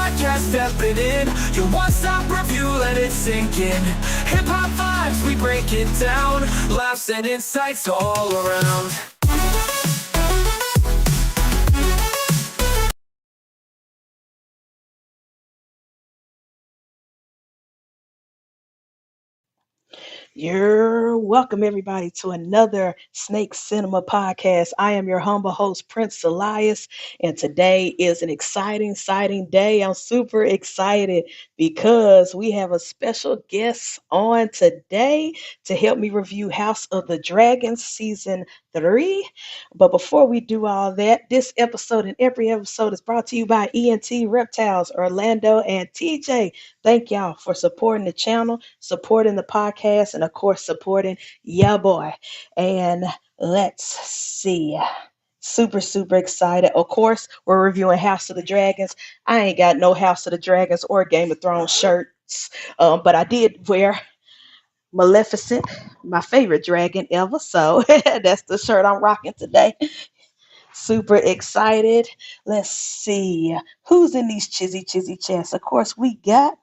podcast stepping in. Your one-stop review, let it sink in. Hip-hop vibes, we break it down. Laughs and insights all around. You're welcome, everybody, to another Snake Cinema podcast. I am your humble host, Prince Elias, and today is an exciting day. I'm super excited because we have a special guest on today to help me review House of the Dragon Season 3. But before we do all that, this episode and every episode is brought to you by ENT Reptiles, Orlando, and TJ. Thank y'all for supporting the channel, supporting the podcast, and of course, supporting ya boy. And let's see. Super excited. Of course, we're reviewing House of the Dragons. I ain't got no House of the Dragons or Game of Thrones shirts, but I did wear Maleficent, my favorite dragon ever. So that's the shirt I'm rocking today. Super excited. Let's see who's in these chizzy chests. Of course, we got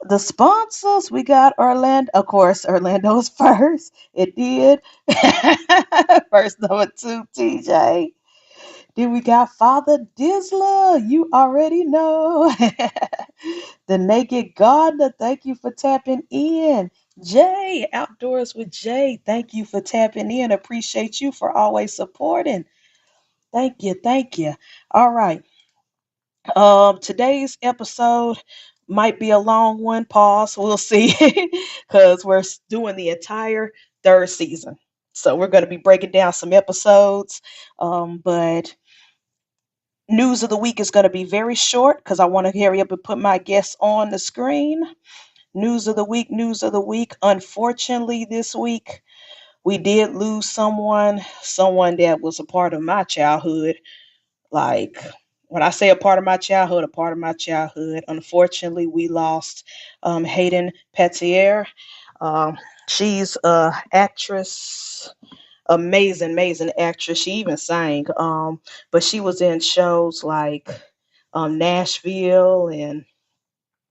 the sponsors. We got Orlando, of course. Orlando's first. It did. First number two, TJ. Then we got Father Dizzler. You already know. The Naked Gardener. Thank you for tapping in. Jay, Outdoors with Jay. Thank you for tapping in. Appreciate you for always supporting. Thank you. All right. Today's episode might be a long one. Pause. We'll see, because we're doing the entire third season. So we're going to be breaking down some episodes. But news of the week is going to be very short because I want to hurry up and put my guests on the screen. News of the week. News of the week. Unfortunately, this week we did lose someone that was a part of my childhood. Like, when I say a part of my childhood, unfortunately, we lost Hayden Petier. She's a actress, amazing actress. She even sang, but she was in shows like Nashville, and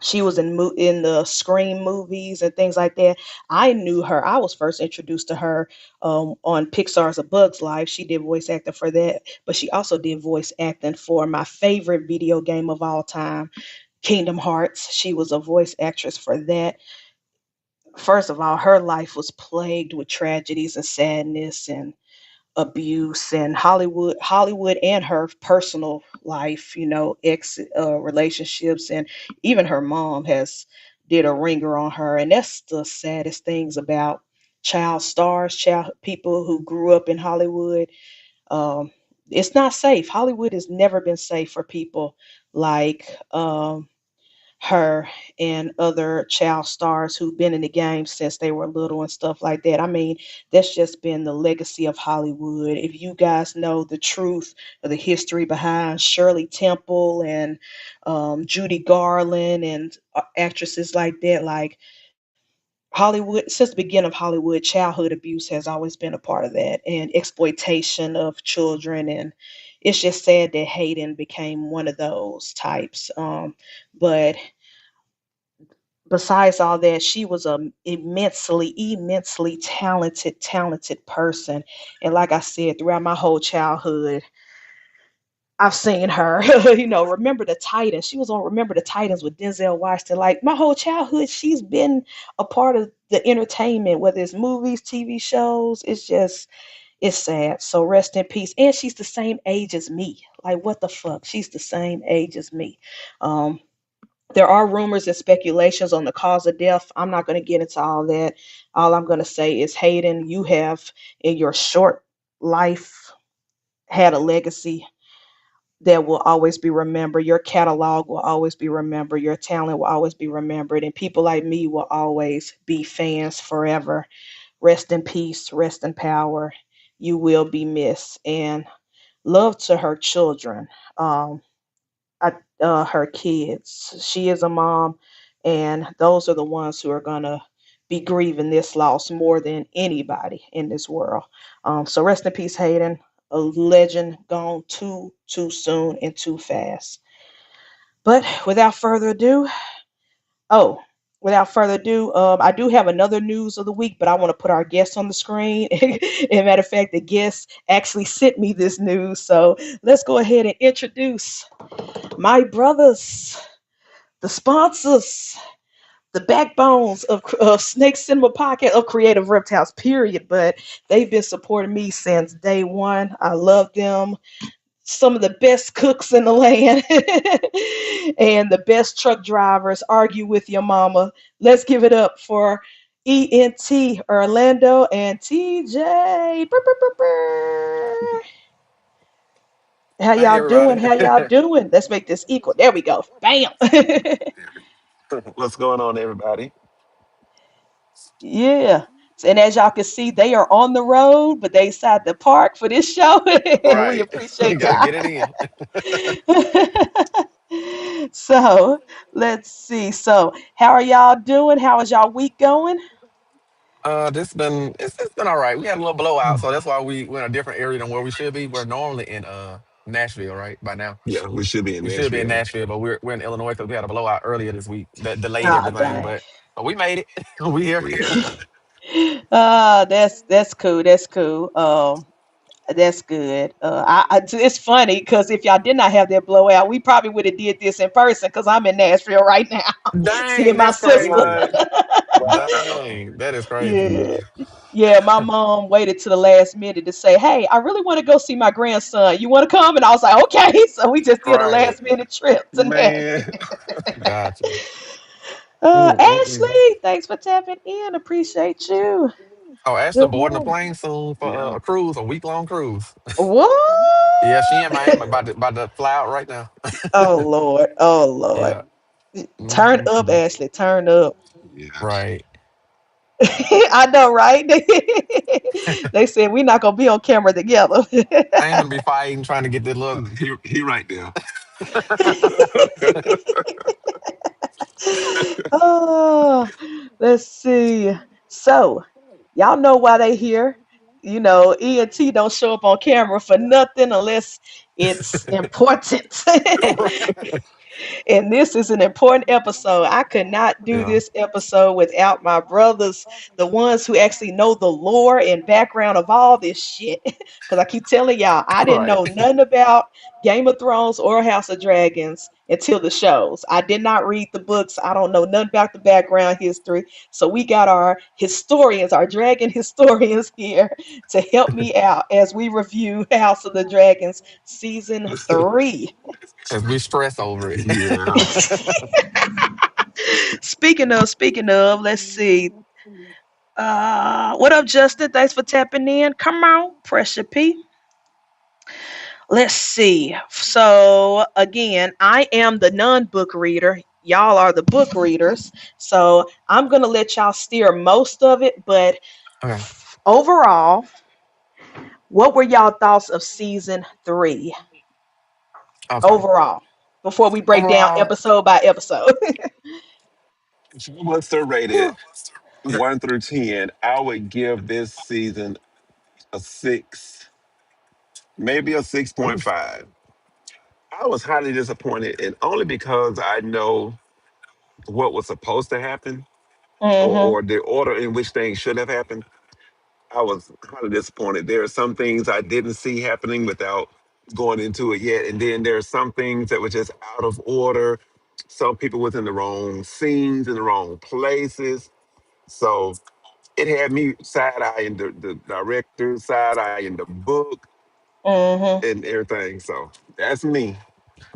she was in the Scream movies and things like that. I knew her. I was first introduced to her on Pixar's A Bug's Life. She did voice acting for that, but she also did voice acting for my favorite video game of all time, Kingdom Hearts. She was a voice actress for that. First of all, her life was plagued with tragedies and sadness and abuse, and Hollywood and her personal life, ex relationships, and even her mom has did a ringer on her. And that's the saddest things about child stars, child people who grew up in Hollywood. um it's not safe. Hollywood has never been safe for people like her and other child stars who've been in the game since they were little and stuff like that. I mean, that's just been the legacy of Hollywood. If you guys know the truth of the history behind Shirley Temple and Judy Garland and actresses like that, like Hollywood, since the beginning of Hollywood, childhood abuse has always been a part of that, and exploitation of children. And it's just sad that Hayden became one of those types. But besides all that, she was a immensely talented person. And like I said, throughout my whole childhood, I've seen her. Remember the Titans. She was on Remember the Titans with Denzel Washington. Like, my whole childhood, she's been a part of the entertainment, whether it's movies, TV shows. It's sad. So rest in peace. And she's the same age as me. Like, what the fuck? She's the same age as me. Um, there are rumors and speculations on the cause of death. I'm not going to get into all that. All I'm going to say is, Hayden, you have in your short life had a legacy that will always be remembered. Your catalog will always be remembered. Your talent will always be remembered. And people like me will always be fans forever. Rest in peace, rest in power. You will be missed. And love to her children. I, Her kids. She is a mom, and those are the ones who are gonna be grieving this loss more than anybody in this world. So rest in peace, Hayden. A legend gone too soon and too fast. But without further ado, oh, without further ado, I do have another news of the week, but I want to put our guest on the screen. And matter of fact, the guest actually sent me this news, so let's go ahead and introduce my brothers, the sponsors, the backbones of Snake Cinema Podcast of Creative Reptiles, period. But they've been supporting me since day one. I love them. Some of the best cooks in the land and the best truck drivers. Argue with your mama. Let's give it up for ENT Orlando and TJ. Brr, brr, brr, brr. How Hey y'all doing? everybody. How y'all doing? Let's make this equal. There we go. Bam. What's going on, everybody? Yeah. And as y'all can see, they are on the road, but they decided to park for this show. And we Right. appreciate Gotta y'all. get it in. So let's see. So how are y'all doing? How is y'all week going? It's been all right. We had a little blowout, so that's why we're in a different area than where we should be. We're normally in Nashville, right? By now. Yeah, we should be in We should be in Nashville. Nashville, but we're in Illinois because we had a blowout earlier this week that delayed Ah, everything. dang. But we made it. We here. Yeah. That's cool. That's cool. That's good. It's funny because if y'all did not have that blowout, we probably would have did this in person because I'm in Nashville right now, seeing Dang, my that's sister. Oh, crazy. wow. Dang, that is crazy. Yeah. Yeah, my mom waited to the last minute to say, "Hey, I really want to go see my grandson. You want to come?" And I was like, "Okay." So we just did a Right. last minute trip to Nashville. Man. Gotcha. Mm-mm-mm. Ashley, thanks for tapping in. Appreciate you. Oh, Ashton Good boarding a morning. plane soon for Yeah. a cruise, a week long cruise. Yeah, she in What? Miami, about to fly out right now. Oh Lord. Oh Lord. Yeah. Turn up, Mm-mm-mm. Ashley. Turn up. Yeah. Right. I know, right? They said we're not gonna be on camera together. I ain't gonna be fighting trying to get this look. He right there. Oh, let's see. So, y'all know why they here. You know, ENT don't show up on camera for nothing unless it's important. And this is an important episode. I could not do Yeah. this episode without my brothers, the ones who actually know the lore and background of all this shit. Because I keep telling y'all, I didn't Right. know nothing about Game of Thrones or House of Dragons until the shows. I did not read the books. I don't know nothing about the background history. So we got our historians, our dragon historians here to help me out as we review House of the Dragons season 3. As we stress over it. Yeah. Speaking of, let's see. What up, Justin? Thanks for tapping in. Come on, Pressure P. Let's see. So again, I am the non-book reader. Y'all are the book readers. So I'm gonna let y'all steer most of it, but Okay. overall, what were y'all thoughts of season 3? Okay. Overall, before we break down Overall, episode by episode. If you was to rate it 1 through 10, I would give this season a 6, maybe a ooh, 6.5. I was highly disappointed, and only because I know what was supposed to happen, Mm-hmm. or the order in which things should have happened. I was highly disappointed. There are some things I didn't see happening without going into it yet. And then there are some things that were just out of order. Some people was in the wrong scenes, in the wrong places. So it had me side eyeing the director, side eyeing the book Mm-hmm. and everything. So that's me.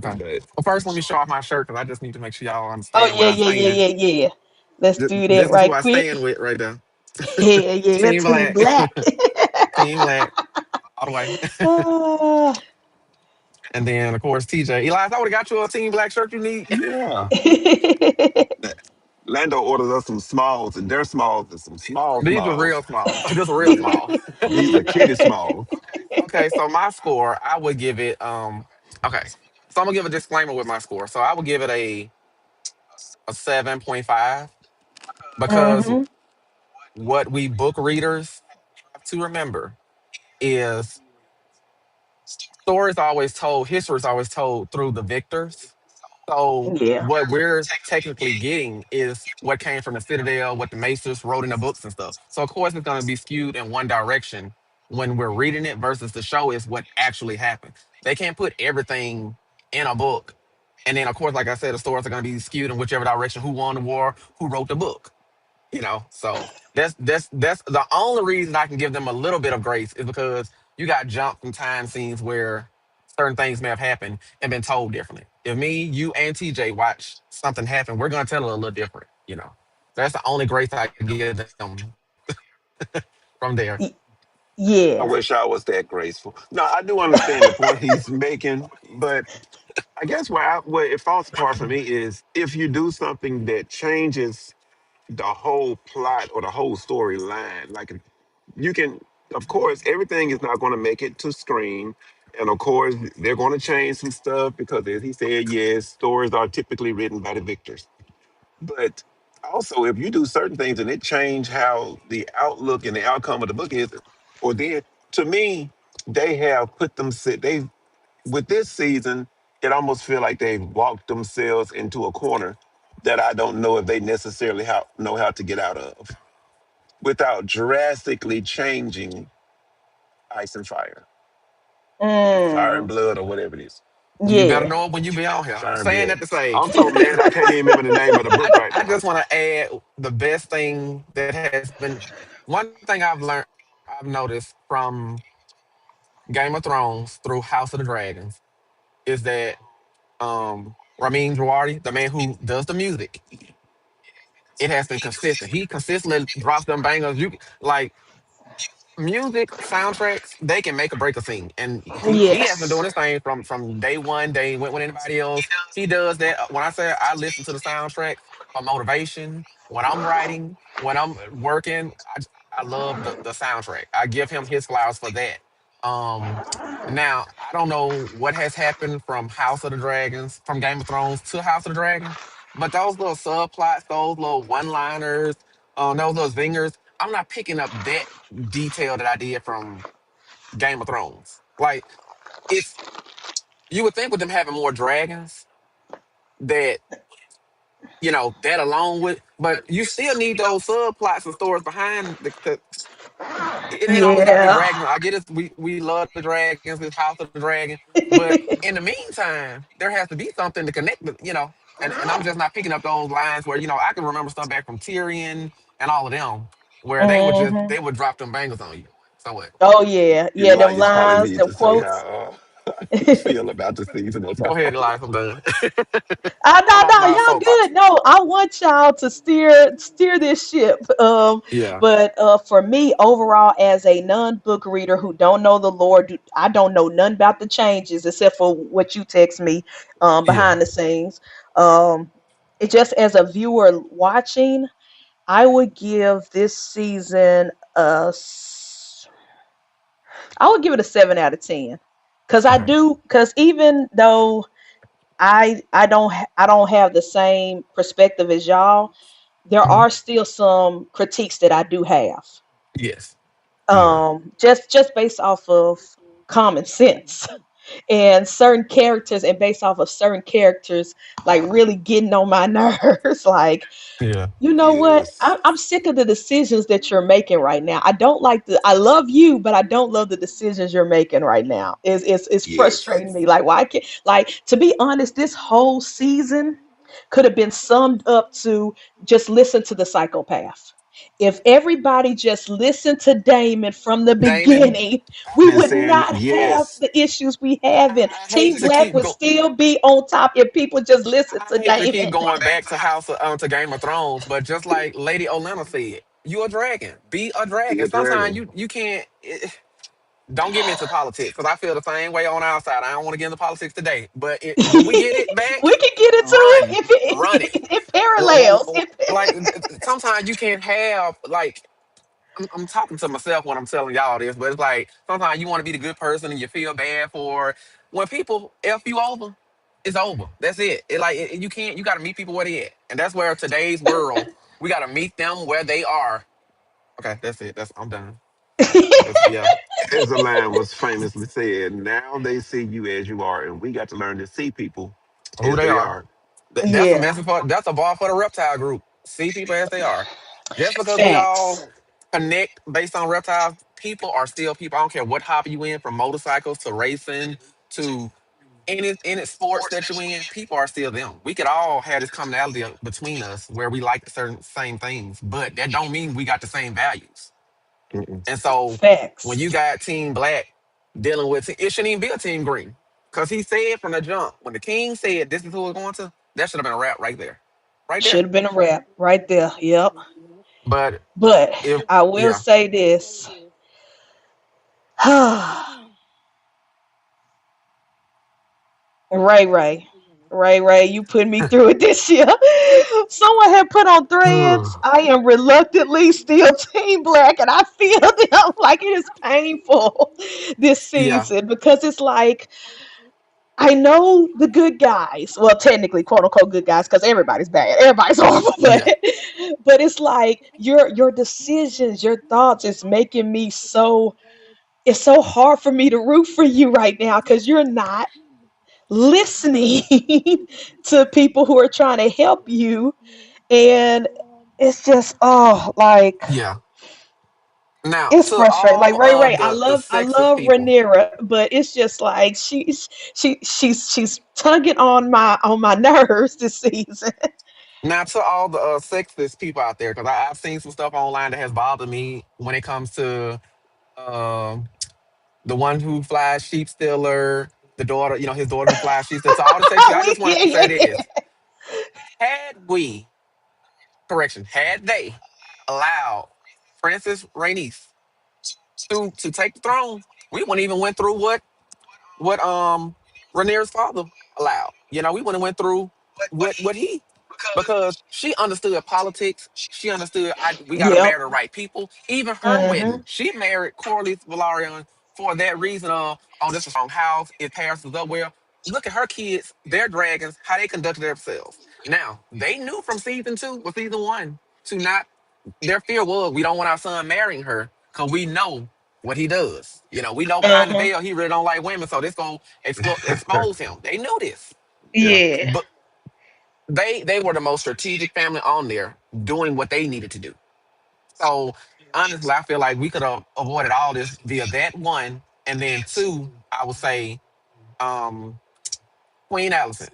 okay. But Well, first, let me show off my shirt because I just need to make sure y'all Oh understand yeah, where I yeah, stand. yeah, yeah, yeah. Let's do that This is who right I quick. stand with right now. Yeah, yeah, Team Team Black. Black. Team Black. All the way. Ah. And then, of course, TJ. Elias, I would have got you a Team Black shirt you need. yeah, Lando orders us some smalls, and their smalls and some small These are smalls. real small. Just real small. These are kitty smalls. Okay, so my score, I would give it okay. So I'm gonna give a disclaimer with my score. So I would give it a 7.5 because Mm-hmm. what we book readers have to remember is stories always told, history is always told through the victors. So Yeah. what we're technically getting is what came from the Citadel, what the Maesters wrote in the books and stuff. So of course it's going to be skewed in one direction when we're reading it versus the show is what actually happened. They can't put everything in a book. And then of course, like I said, the stories are going to be skewed in whichever direction. Who won the war? Who wrote the book? So that's the only reason I can give them a little bit of grace is because you got jumped from time scenes where certain things may have happened and been told differently. If me, you, and TJ watch something happen, we're gonna tell it a little different. That's the only grace I give them from there. Y- I Yeah. wish I was that graceful. No, I do understand the point he's making, but I guess where it falls apart for me is if you do something that changes the whole plot or the whole storyline. Like you can, of course, everything is not going to make it to screen, and of course, they're going to change some stuff because, as he said, yes, stories are typically written by the victors. But also, if you do certain things and it change how the outlook and the outcome of the book is, or then to me, they have put them they with this season, it almost feel like they've walked themselves into a corner that I don't know if they necessarily know how to get out of without drastically changing Ice and Fire and Mm. Blood, or whatever it is. You better Yeah. know it when you be on here. I'm Fire and saying Blood. that to say, I'm so mad I can't even remember the name of the book right I now. just want to add the best thing that has been one thing I've noticed from Game of Thrones through House of the Dragons is that Ramin Djawadi, the man who does the music, it has been consistent. He consistently drops them bangers. Like music soundtracks, they can make or break a scene. And he has been Yes. doing this thing from day one. Day went with anybody else. He does that. When I say I listen to the soundtrack for motivation, when I'm writing, when I'm working, I love the soundtrack. I give him his flowers for that. Um, Now I don't know what has happened from House of the Dragons, from Game of Thrones to House of the Dragon, but those little subplots, those little one-liners, those little zingers, I'm not picking up that detail that I did from Game of Thrones. Like it's you would think with them having more dragons that that alone with, but you still need those subplots and stories behind it ain't always got to be Yeah. dragons. I get it. We love the dragons. It's House of the Dragon, but in the meantime, there has to be something to connect the. And I'm just not picking up those lines where I can remember stuff back from Tyrion and all of them where Hmm. they would drop them bangers on you. So what? Oh yeah. Yeah, them Elijah's calling lines, me them to say quotes. how he feel about the season as a Go ahead, whole. Elias. I'm done. No, I'm off no, my y'all soapbox. good. No, I want y'all to steer this ship. Yeah. But for me, overall, as a non-book reader who don't know the lore, I don't know none about the changes except for what you text me Yeah. behind the scenes. Um, it just as a viewer watching, I would give this season I would give it a 7 out of 10. Okay. Cause even though I don't have the same perspective as y'all. There Mhm. are still some critiques that I do have. Yes. Yeah. Just based off of common sense and certain characters and based off of certain characters like really getting on my nerves. Like, Yeah. you know what? Yes. I'm sick of the decisions that you're making right now. I don't like I love you, but I don't love the decisions you're making right now. It's Yes. frustrating me. Like, why can't, like, to be honest, this whole season could have been summed up to just listen to the psychopath. If everybody just listened to Damon from the Damon, beginning, I've we been would saying not have yes. the issues we have. And I hate Team to Black keep would go. still be on top if people just listen I to hate to keep Damon. going back to to Game of Thrones, but just like Lady Olenna said, you a dragon. Be a Be dragon. a Sometimes dragon. you can't. Don't get me into politics because I feel the same way on our side. I don't want to get into politics today, but when we get it We back, can get into it run, if run it. it parallels. Like sometimes you can't have like I'm talking to myself when I'm telling y'all this, but it's like sometimes you want to be the good person and you feel bad for when people f you over. It's over. That's it. You can't. You got to meet people where they at, and that's where today's world we got to meet them where they are. Okay, that's it. I'm done. Yeah, As the line was famously said, now they see you as you are, and we got to learn to see people who as they they are. are. That's a Yeah. message for that's a bar for the reptile group. See people as they are. Just because we all Facts. connect based on reptiles, people are still people. I don't care what hobby you in, from motorcycles to racing to any sports that you in. People are still them. We could all have this commonality between us where we like certain same things, but that don't mean we got the same values. Mm-mm. And so when Facts. you got Team Black dealing with it shouldn't even be a Team Green. Because he said from the jump, when the king said this is who we're going to, that should have been a wrap right there. Right there. Should have been a wrap right there. Yep. But But if I will yeah, say this. Ray Ray. Ray Ray, you put me through it this year. Someone had put on threads. I am reluctantly still Team Black, and I feel them like it is painful this yeah, season because it's like I know the good guys. Well, technically, quote unquote, good guys, because everybody's bad. Everybody's horrible. yeah, But it's like your decisions, your thoughts is making me so. It's so hard for me to root for you right now because you're not listening to people who are trying to help you, and it's just like yeah. Now it's to frustrating. Like all Ray Ray, of I the love I sexist love people. Rhaenyra, but it's just like she's tugging on my nerves this season. Now to all the sexist people out there, because I've seen some stuff online that has bothered me when it comes to um the one who flies sheep stealer, the daughter, his daughter who flies sheep stealer. To all the sexy, I we just want yeah to say yeah this: had we, correction, had they allowed Princess Rhaenys to take the throne, we wouldn't even went through what Rhaenyra's father allowed. We wouldn't went through what he, because she understood politics. She understood we got to yep. marry the right people. Even her Mm-hmm. wedding, she married Corlys Velaryon for that reason of, oh, this is wrong house. It passes up well. Look at her kids, their dragons, how they conducted themselves. Now, they knew from season two or season one to not, their fear was, we don't want our son marrying her because we know what he does. We know behind the Uh-huh. veil he really don't like women, so this gonna expose him. They knew this, Yeah. Yeah. but they were the most strategic family on there, doing what they needed to do. So honestly, I feel like we could have avoided all this via that one, and then two, I would say, um, Queen Allison.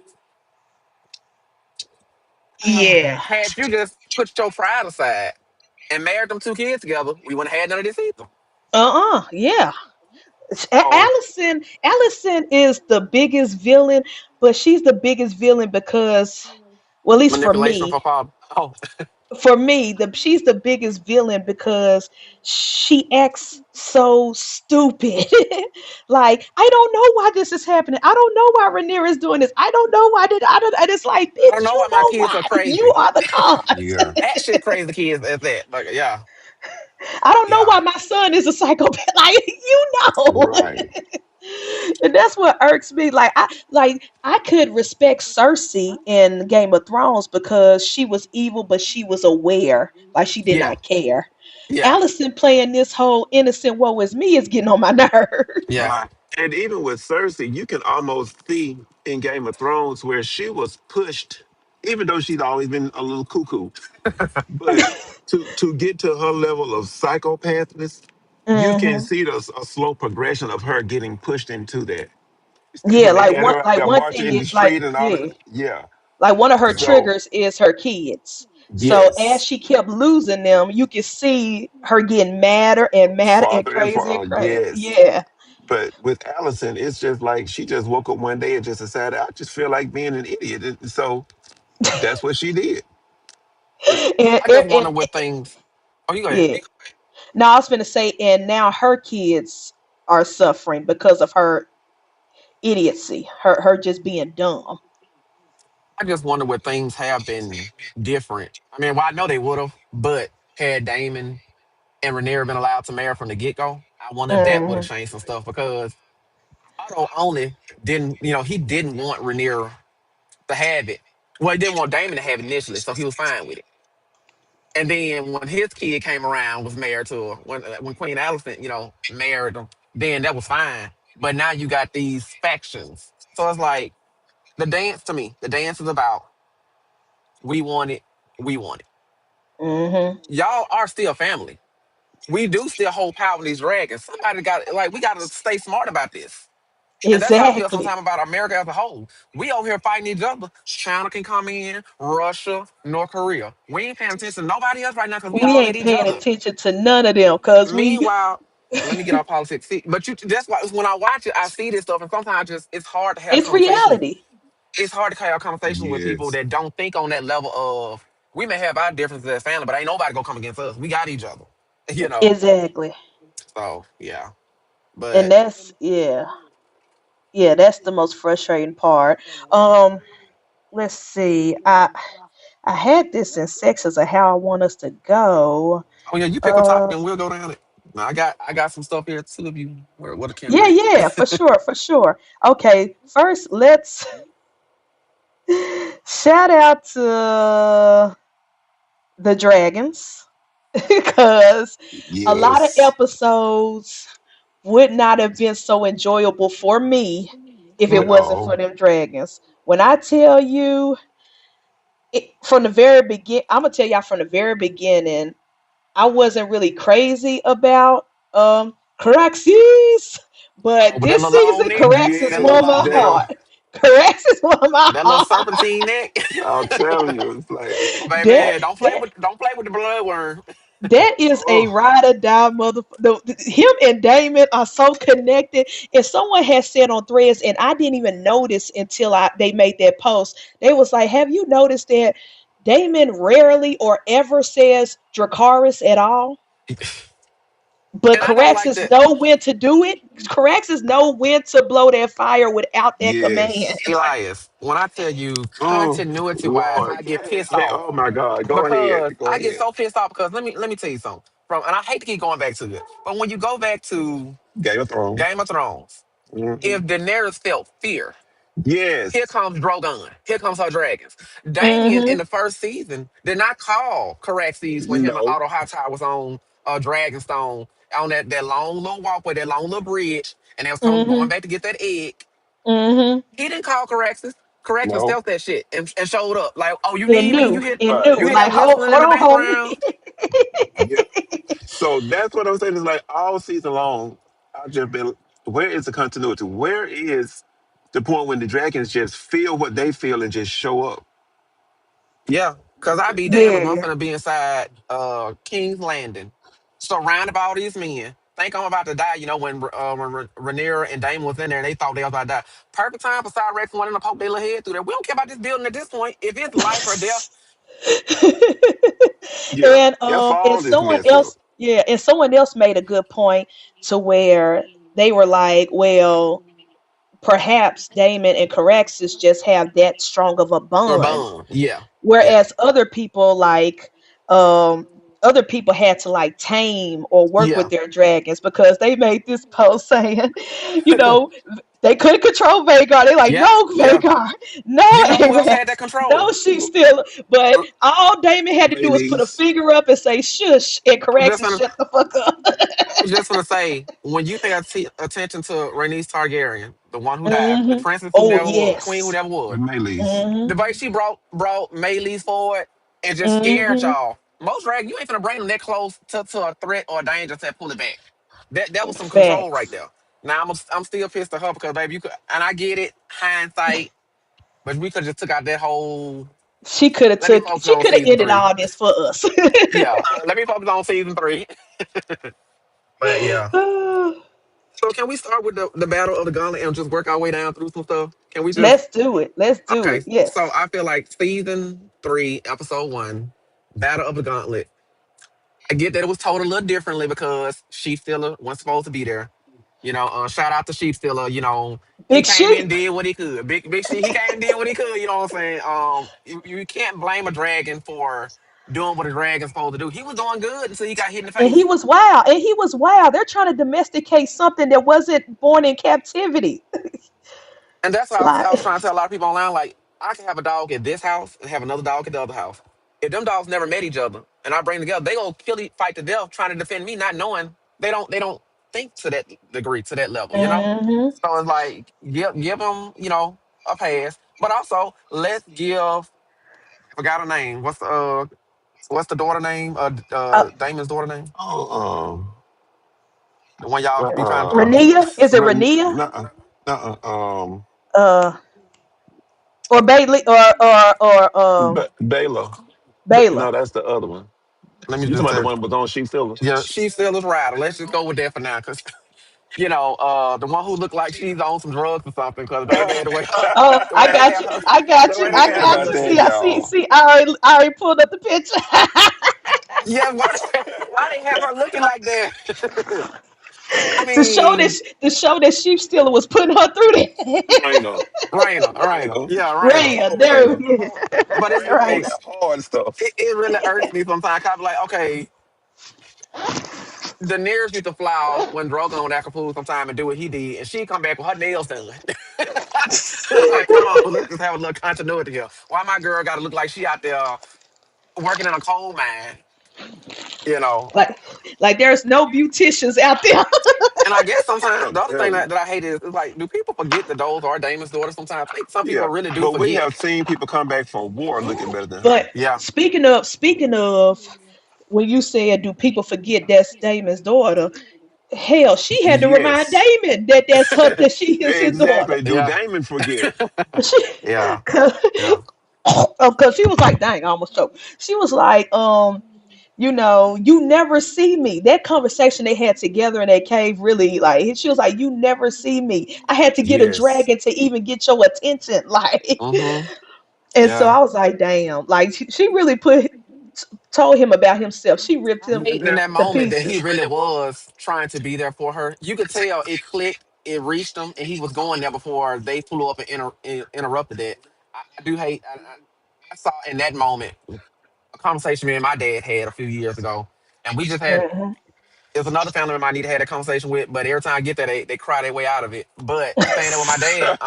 Yeah. Had you just put your pride aside and married them two kids together, we wouldn't have had none of this either. Yeah. So Allison is the biggest villain, but she's the biggest villain because, well, at least manipulation of her father. Oh, for me, she's the biggest villain because she acts so stupid. Like, I don't know why this is happening. I don't know why Rhaenyra is doing this. I don't know why did I don't. And it's like, I don't bitch, know you why my know kids why. are You crazy. are the cause. Yeah. That shit crazy kids at that. Like, yeah, I don't know yeah, why my son is a psychopath. Like, you know. Right. And that's what irks me. I could respect Cersei in Game of Thrones because she was evil, but she was aware. Like she did yeah, not care. yeah, Allison playing this whole innocent woe is me is getting on my nerves. yeah, Right. And even with Cersei, you can almost see in Game of Thrones where she was pushed, even though she's always been a little cuckoo, but to get to her level of psychopathness, you can Hmm. see a slow progression of her getting pushed into that. Especially Yeah, when they had her out like there one marching thing in the is like street and all yeah. that. Yeah. Like one of her So triggers is her kids. So as yes, she kept losing them, you could see her getting madder and madder and father and crazy and father, crazy. yes. Yeah. But with Allison, it's just like she just woke up one day and just decided, I just feel like being an idiot. And so that's what she did. And, I just wonder and what things. Oh, you go ahead. yeah. Now I was gonna say, and now her kids are suffering because of her idiocy, her just being dumb. I just wonder what things have been different. I mean, well, I know they would have, but had Damon and Rhaenyra been allowed to marry from the get go, I wonder if that would have Hmm. changed some stuff, because Otto only didn't, he didn't want Rhaenyra to have it. Well, he didn't want Damon to have it initially, so he was fine with it. And then when his kid came around, was married to her, when Queen Alicent, married him, then that was fine. But now you got these factions, so it's like the dance to me. The dance is about We want it. We want it. Mhm. Y'all are still family. We do still hold power in these dragons. Somebody got like we gotta stay smart about this. And that's how I feel Exactly. sometimes about America as a whole. We over here fighting each other. China can come in, Russia, North Korea. We ain't paying attention to nobody else right now because we We all at ain't each paying other. attention to none of them cuz we Meanwhile, let me get off politics. See, but you that's why when I watch it, I see this stuff, and sometimes just it's hard to have it's conversations. reality. It's hard to have a conversation with people Yes. that don't think on that level of we may have our differences as family, but ain't nobody gonna come against us. We got each other. You know. Exactly. So yeah. And But that's yeah. Yeah, that's the most frustrating part. Um let's see. I had this in sections of how I want us to go. oh yeah, you pick a topic Uh and we'll go down it. Now, I got some stuff here too if you where the camera yeah, at. yeah, for sure, for sure. Okay, first let's shout out to the dragons because a lot of Yes. episodes would not have been so enjoyable for me if it Mm, At wasn't all. for them dragons. When I tell you from the very begin, I'm gonna tell y'all from the very beginning, I wasn't really crazy about Caraxes, oh, but with that this little long season neck, Caraxes that little won Yes. my long neck, heart. Damn. Caraxes won my that little heart. serpentine neck. I'm telling you, it's like, Oh, That baby, that don't play with the bloodworm. that is a oh, ride or die mother. Him and Damon are so connected. And someone has said on Threads, and I didn't even notice until they made that post. They was like, "Have you noticed that Damon rarely or ever says Dracarys at all?" But And I don't like Caraxes that. know when to do it. Caraxes know when to blow that fire without that command. yes. Elias, when I tell you Oh, continuity wise, Lord. I get pissed off Oh, my God. Go ahead. because Go I get ahead. so pissed off because let me tell you something. From and I hate to keep going back to it, but when you go back to Game of Thrones. Game of Thrones, Hmm. if Daenerys felt fear, here Yes. comes Drogon. Here comes her dragons. Damien in Mm-hmm. the first season did not call Caraxes when him and No. Otto Hightower was on Dragonstone on that long little walkway, that long little bridge, and they was going Mm-hmm. back to get that egg. Mm-hmm. He didn't call Caraxes. Caraxes No. felt that shit and showed up like, oh, you And need me? new. And Right. You new. hear Like, that hold, whispering in hold the on, background? homie. Yep. So that's what I'm saying. Is like all season long, I've just been, where is the continuity? Where is the point when the dragons just feel what they feel and just show up? Yeah, cause I be damn if I'm Yeah. finna be inside King's Landing, surrounded by all these men. Think I'm about to die, you know, when Rhaenyra and Daemon was in there and they thought they was about to die. Perfect time for Cyrex wanting to poke their little head through there. We don't care about this building at this point. If it's life or death, Yeah. and Their and fall is someone messed up. else, yeah, and someone else made a good point to where they were like, well, perhaps Damon and Caraxes just have that strong of a or bond. bone. Yeah, yeah, Whereas um other people had to like tame or work with yeah. their dragons because they made this post saying, you know, they couldn't control Vagar. They like, Yeah, no, yeah. Vagar, no, You know who else had that Arax, no, control? she's still. But Uh, all Damon had to do was put a Mayonnaise. finger up and say, shush, and I was just Caraxes gonna, shut the fuck up. I was just gonna say, when you pay attention to Rhaenys Targaryen, the one who died, the Hmm. princess who Oh never was, queen who yes. never was, With Mayonnaise. Hmm. the way she brought Maylee's forward and just scared Hmm. y'all. Most dragons, you ain't finna bring them that close to a threat or a danger to pull it back. That was some control right Facts. there. Now I'm still pissed at her because baby, you could, and I get it, hindsight, but we could just took out that whole. Let me focus She on could have season ended three. all this for us. Yeah, let me focus on season three. But yeah. So can we start with the battle of the gauntlet and just work our way down through some stuff? Can we just Let's do it. Let's do okay? it. So Yes. I feel like season three, episode one, battle of the gauntlet. I get that it was told a little differently because Sheep Stealer wasn't supposed to be there. You know, shout out to Sheep Stealer. You know, he Big came in, sheep. did what he could. Big shit. He came, did what he could. You know what I'm saying? You can't blame a dragon for doing what a dragon's supposed to do. He was doing good until he got hit in the And he face. was wild. And he was wild. They're trying to domesticate something that wasn't born in captivity. And that's It's why like I was trying to tell a lot of people online, like, I can have a dog at this house and have another dog at the other house. If them dogs never met each other and I bring them together, they gonna fight to death trying to defend me, not knowing they don't think to that degree, to that level, you know? hmm So it's like, give them, a pass. But also let's give Forgot her name. What's the daughter name? Uh, Damon's daughter name? Oh, The one y'all be trying to uh, keep. Rania? Is it Rania? nuh-uh, Uh, or Bailey or Baylor. Baylor? No, that's the other one. Let me You talking just about the say, one that was on Sheep Stealers? yeah, she still is rider. Let's just go with that for now, cause the one who looked like she's on some drugs or something. Cause baby, the way Oh, the way I they got have you. her, I the got you. way they I Forget have got her about you. that, See, I dressed. see. y'all. See, I already pulled up the picture. Yeah, why they have her looking like that? I to show mean, this to show that sheep stealer was putting her through there. Raina. Raina, Raina. yeah, Raina. Raya, Oh, there Raina. it is. But it's Raina on Right. like that hard stuff. it really irks me sometimes. 'Cause I be like, okay, the nearest used to fly off when Drogon would act a fool sometime and do what he did, and she come back with her nails done. It's like, come on, let's just have a little continuity here. Why my girl got to look like she out there working in a coal mine? You know. like like there's no beauticians out there. And I guess sometimes I'm the other thing telling that, you. that I hate is like, do people forget that those are Damon's daughters sometimes? I think some people Yeah, really do but we forget. have seen people come back from war looking better than her. But Yeah. speaking of when you said do people forget that's Damon's daughter? Hell, she had to remind Yes, Damon that that's her that she is his daughter. exactly. Do Yeah. Damon forget? She, Yeah. cause, Yeah. cause she was like, dang, I almost choked. She was like, you never see me. That conversation they had together in that cave really like she was like, you never see me. I had to get a Yes. dragon to even get your attention. Like Mm-hmm. and so Yeah. I was like, damn, like she really told him about himself. She ripped I him hate in that to moment that he pieces. really was trying to be there for her. You could tell it clicked, it reached him, and he was going there before they flew up and interrupted it. I do hate. I saw in that moment a conversation me and my dad had a few years ago, and we just had. Hmm. There's another family member I need to have a conversation with, but every time I get there, they cry their way out of it. But staying there with my dad,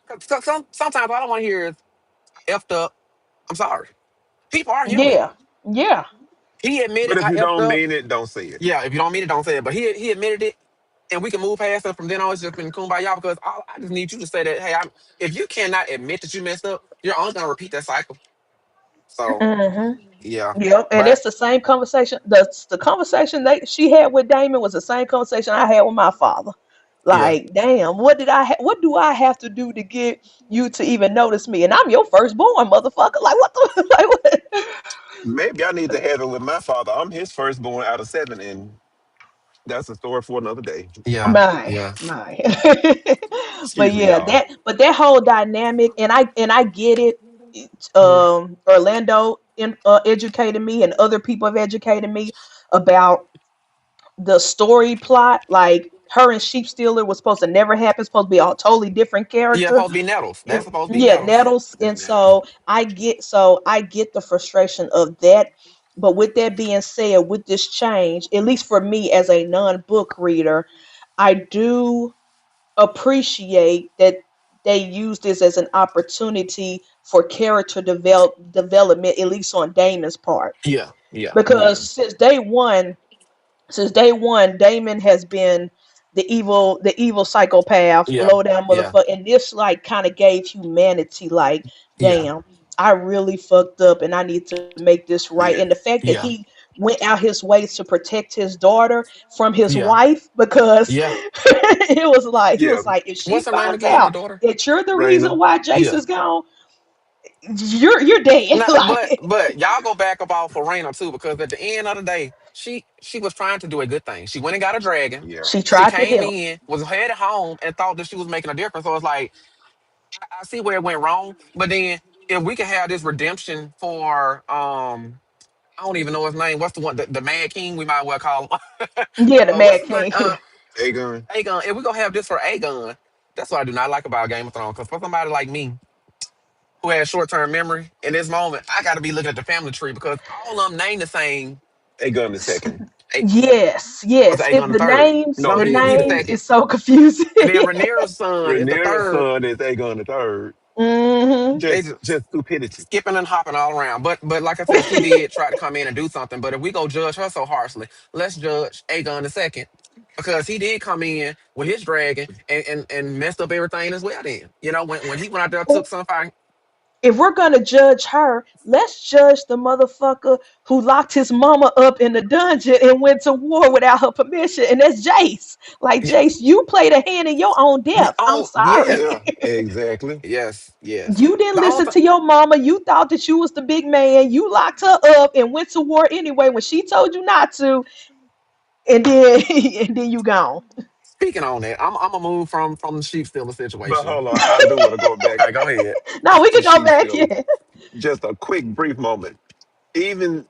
'cause sometimes all I don't want to hear is effed up. I'm sorry. People are human. Yeah, yeah. He admitted But if I you effed don't up. mean it, don't say it. Yeah, if you don't mean it, don't say it. But he admitted it, and we can move past it from then on. It's just been kumbaya because I just need you to say that. Hey, if you cannot admit that you messed up, you're only gonna repeat that cycle. So Hmm. yeah, Yep, and but it's the same conversation. The conversation that she had with Damon was the same conversation I had with my father. yeah, Like, damn, what do I have to do to get you to even notice me? And I'm your firstborn, motherfucker. Like, what the like what? Maybe I need to have it with my father. I'm his firstborn out of seven, and that's a story for another day. yeah, My, yeah. my. But Excuse me, yeah, y'all. that whole dynamic, and I get it. Mhm. Orlando educated me, and other people have educated me about the story plot. Like her and Sheep Stealer was supposed to never happen. Supposed to be a totally different Yeah, character. supposed to be Nettles. That's supposed to be Yeah, Nettles. Nettles, and Yeah. so I get the frustration of that. But with that being said, with this change, at least for me as a non-book reader, I do appreciate that they use this as an opportunity for character development, at least on Damon's part. Yeah, yeah, Because Yeah. since day one, Damon has been the evil psychopath, yeah, low down yeah, motherfucker, and this like kind of gave humanity like, yeah, damn, I really fucked up, and I need to make this right. And the Yeah. fact that yeah, he went out his way to protect his daughter from his yeah, wife, because yeah. it was like he Yeah. was like, if she What's her name finds again? The out daughter. that you're the reason Raina. why Jace Yeah. is gone, you're dead. No, Like but y'all go back about for Raina too, because at the end of the day, she was trying to do a good thing. She went and got a dragon. Yeah. she She tried to came help. in, was headed home, and thought that she was making a difference. So it's like I see where it went wrong, but then if we can have this redemption for I don't even know his name. What's the one? The Mad King. We might well call him. Yeah, the What's Mad his name? King. Aegon. Aegon. If we gonna have this for Aegon, that's what I do not like about Game of Thrones. Because for somebody like me who has short term memory, in this moment, I got to be looking at the family tree because all of them named the same. Aegon the second. A- Yes, was yes. It Aegon the the third? names, No, No, the he the names second. is so confusing. And then Rhaenyra's son is the Rhaenyra's third. son is Aegon the third. Hmm. They Just stupidity. skipping and hopping all around. But like I said, she did try to come in and do something. But if we go judge her so harshly, let's judge Aegon the second. Because he did come in with his dragon and messed up everything as well then. When he went out there took something. If we're gonna judge her, let's judge the motherfucker who locked his mama up in the dungeon and went to war without her permission, and that's Jace. Like Yeah, Jace, you played a hand in your own death. I'm oh sorry. yeah, Yeah, exactly. yes, yes. You didn't The only listen to your mama. You thought that you was the big man. You locked her up and went to war anyway when she told you not to, and then and then you gone. speaking on that, I'm gonna move from the sheep stealer But situation. hold on, I do want to go back Okay, go ahead. No, we to could go sheep back. stealers. Yeah. Just a quick, brief moment. Even,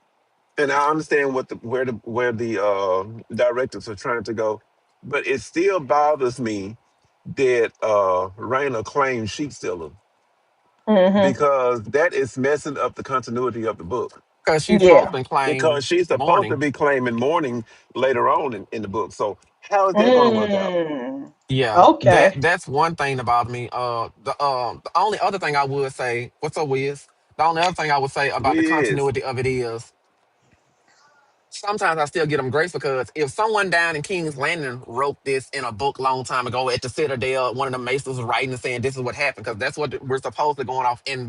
and I understand what the directors are trying to go, but it still bothers me that Raina claims sheep stealer Mhm. because that is messing up the continuity of the book. Because she's supposed Yeah. to Because claim she's supposed to mourning. be claiming mourning later on in the book. So how is that going to work out? Mm. Yeah, Okay. that's one thing about me. The only other thing I would say, what's up, Wiz? The only other thing I would say about the Wiz. continuity of it is sometimes I still get them grace because if someone down in King's Landing wrote this in a book long time ago at the Citadel, one of the maesters was writing and saying this is what happened because that's what we're supposed to going off in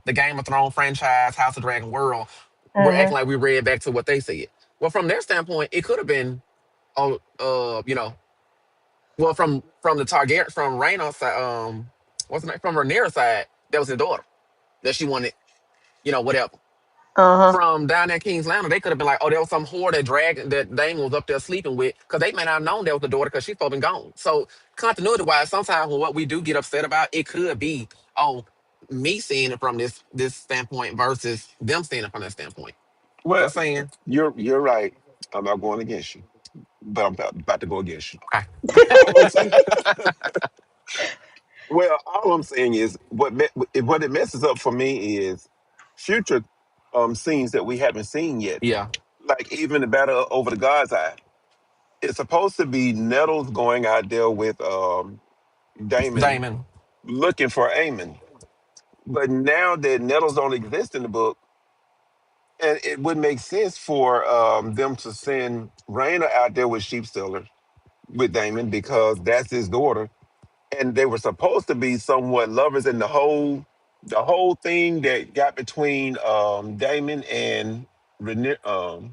the Game of Thrones franchise, House of Dragon world. We're acting Mhm. like we read back to what they said. Well, from their standpoint, it could have been, oh, well, from the Targaryen, from Rhaenyra's side, what's the name? From Rhaenyra's side, that was his daughter that she wanted, whatever. Uh huh. From down there King's Landing, they could have been like, oh, there was some whore that Damon was up there sleeping with, because they may not have known that was the daughter because she's supposed to been gone. So continuity wise, sometimes when what we do get upset about, it could be, oh, me seeing it from this standpoint versus them seeing it from that standpoint. Well, Just saying. you're right. I'm not going against you, but I'm about to go against you. Okay. All I'm saying, well, all I'm saying is what it messes up for me is future scenes that we haven't seen yet. Yeah. Like even the battle over the God's Eye. It's supposed to be Nettles going out there with Damon Damon. looking for Aemon. But now that Nettles don't exist in the book, and it would make sense for them to send Raina out there with Sheep Stealer with Damon because that's his daughter, and they were supposed to be somewhat lovers. And the whole thing that got between Damon and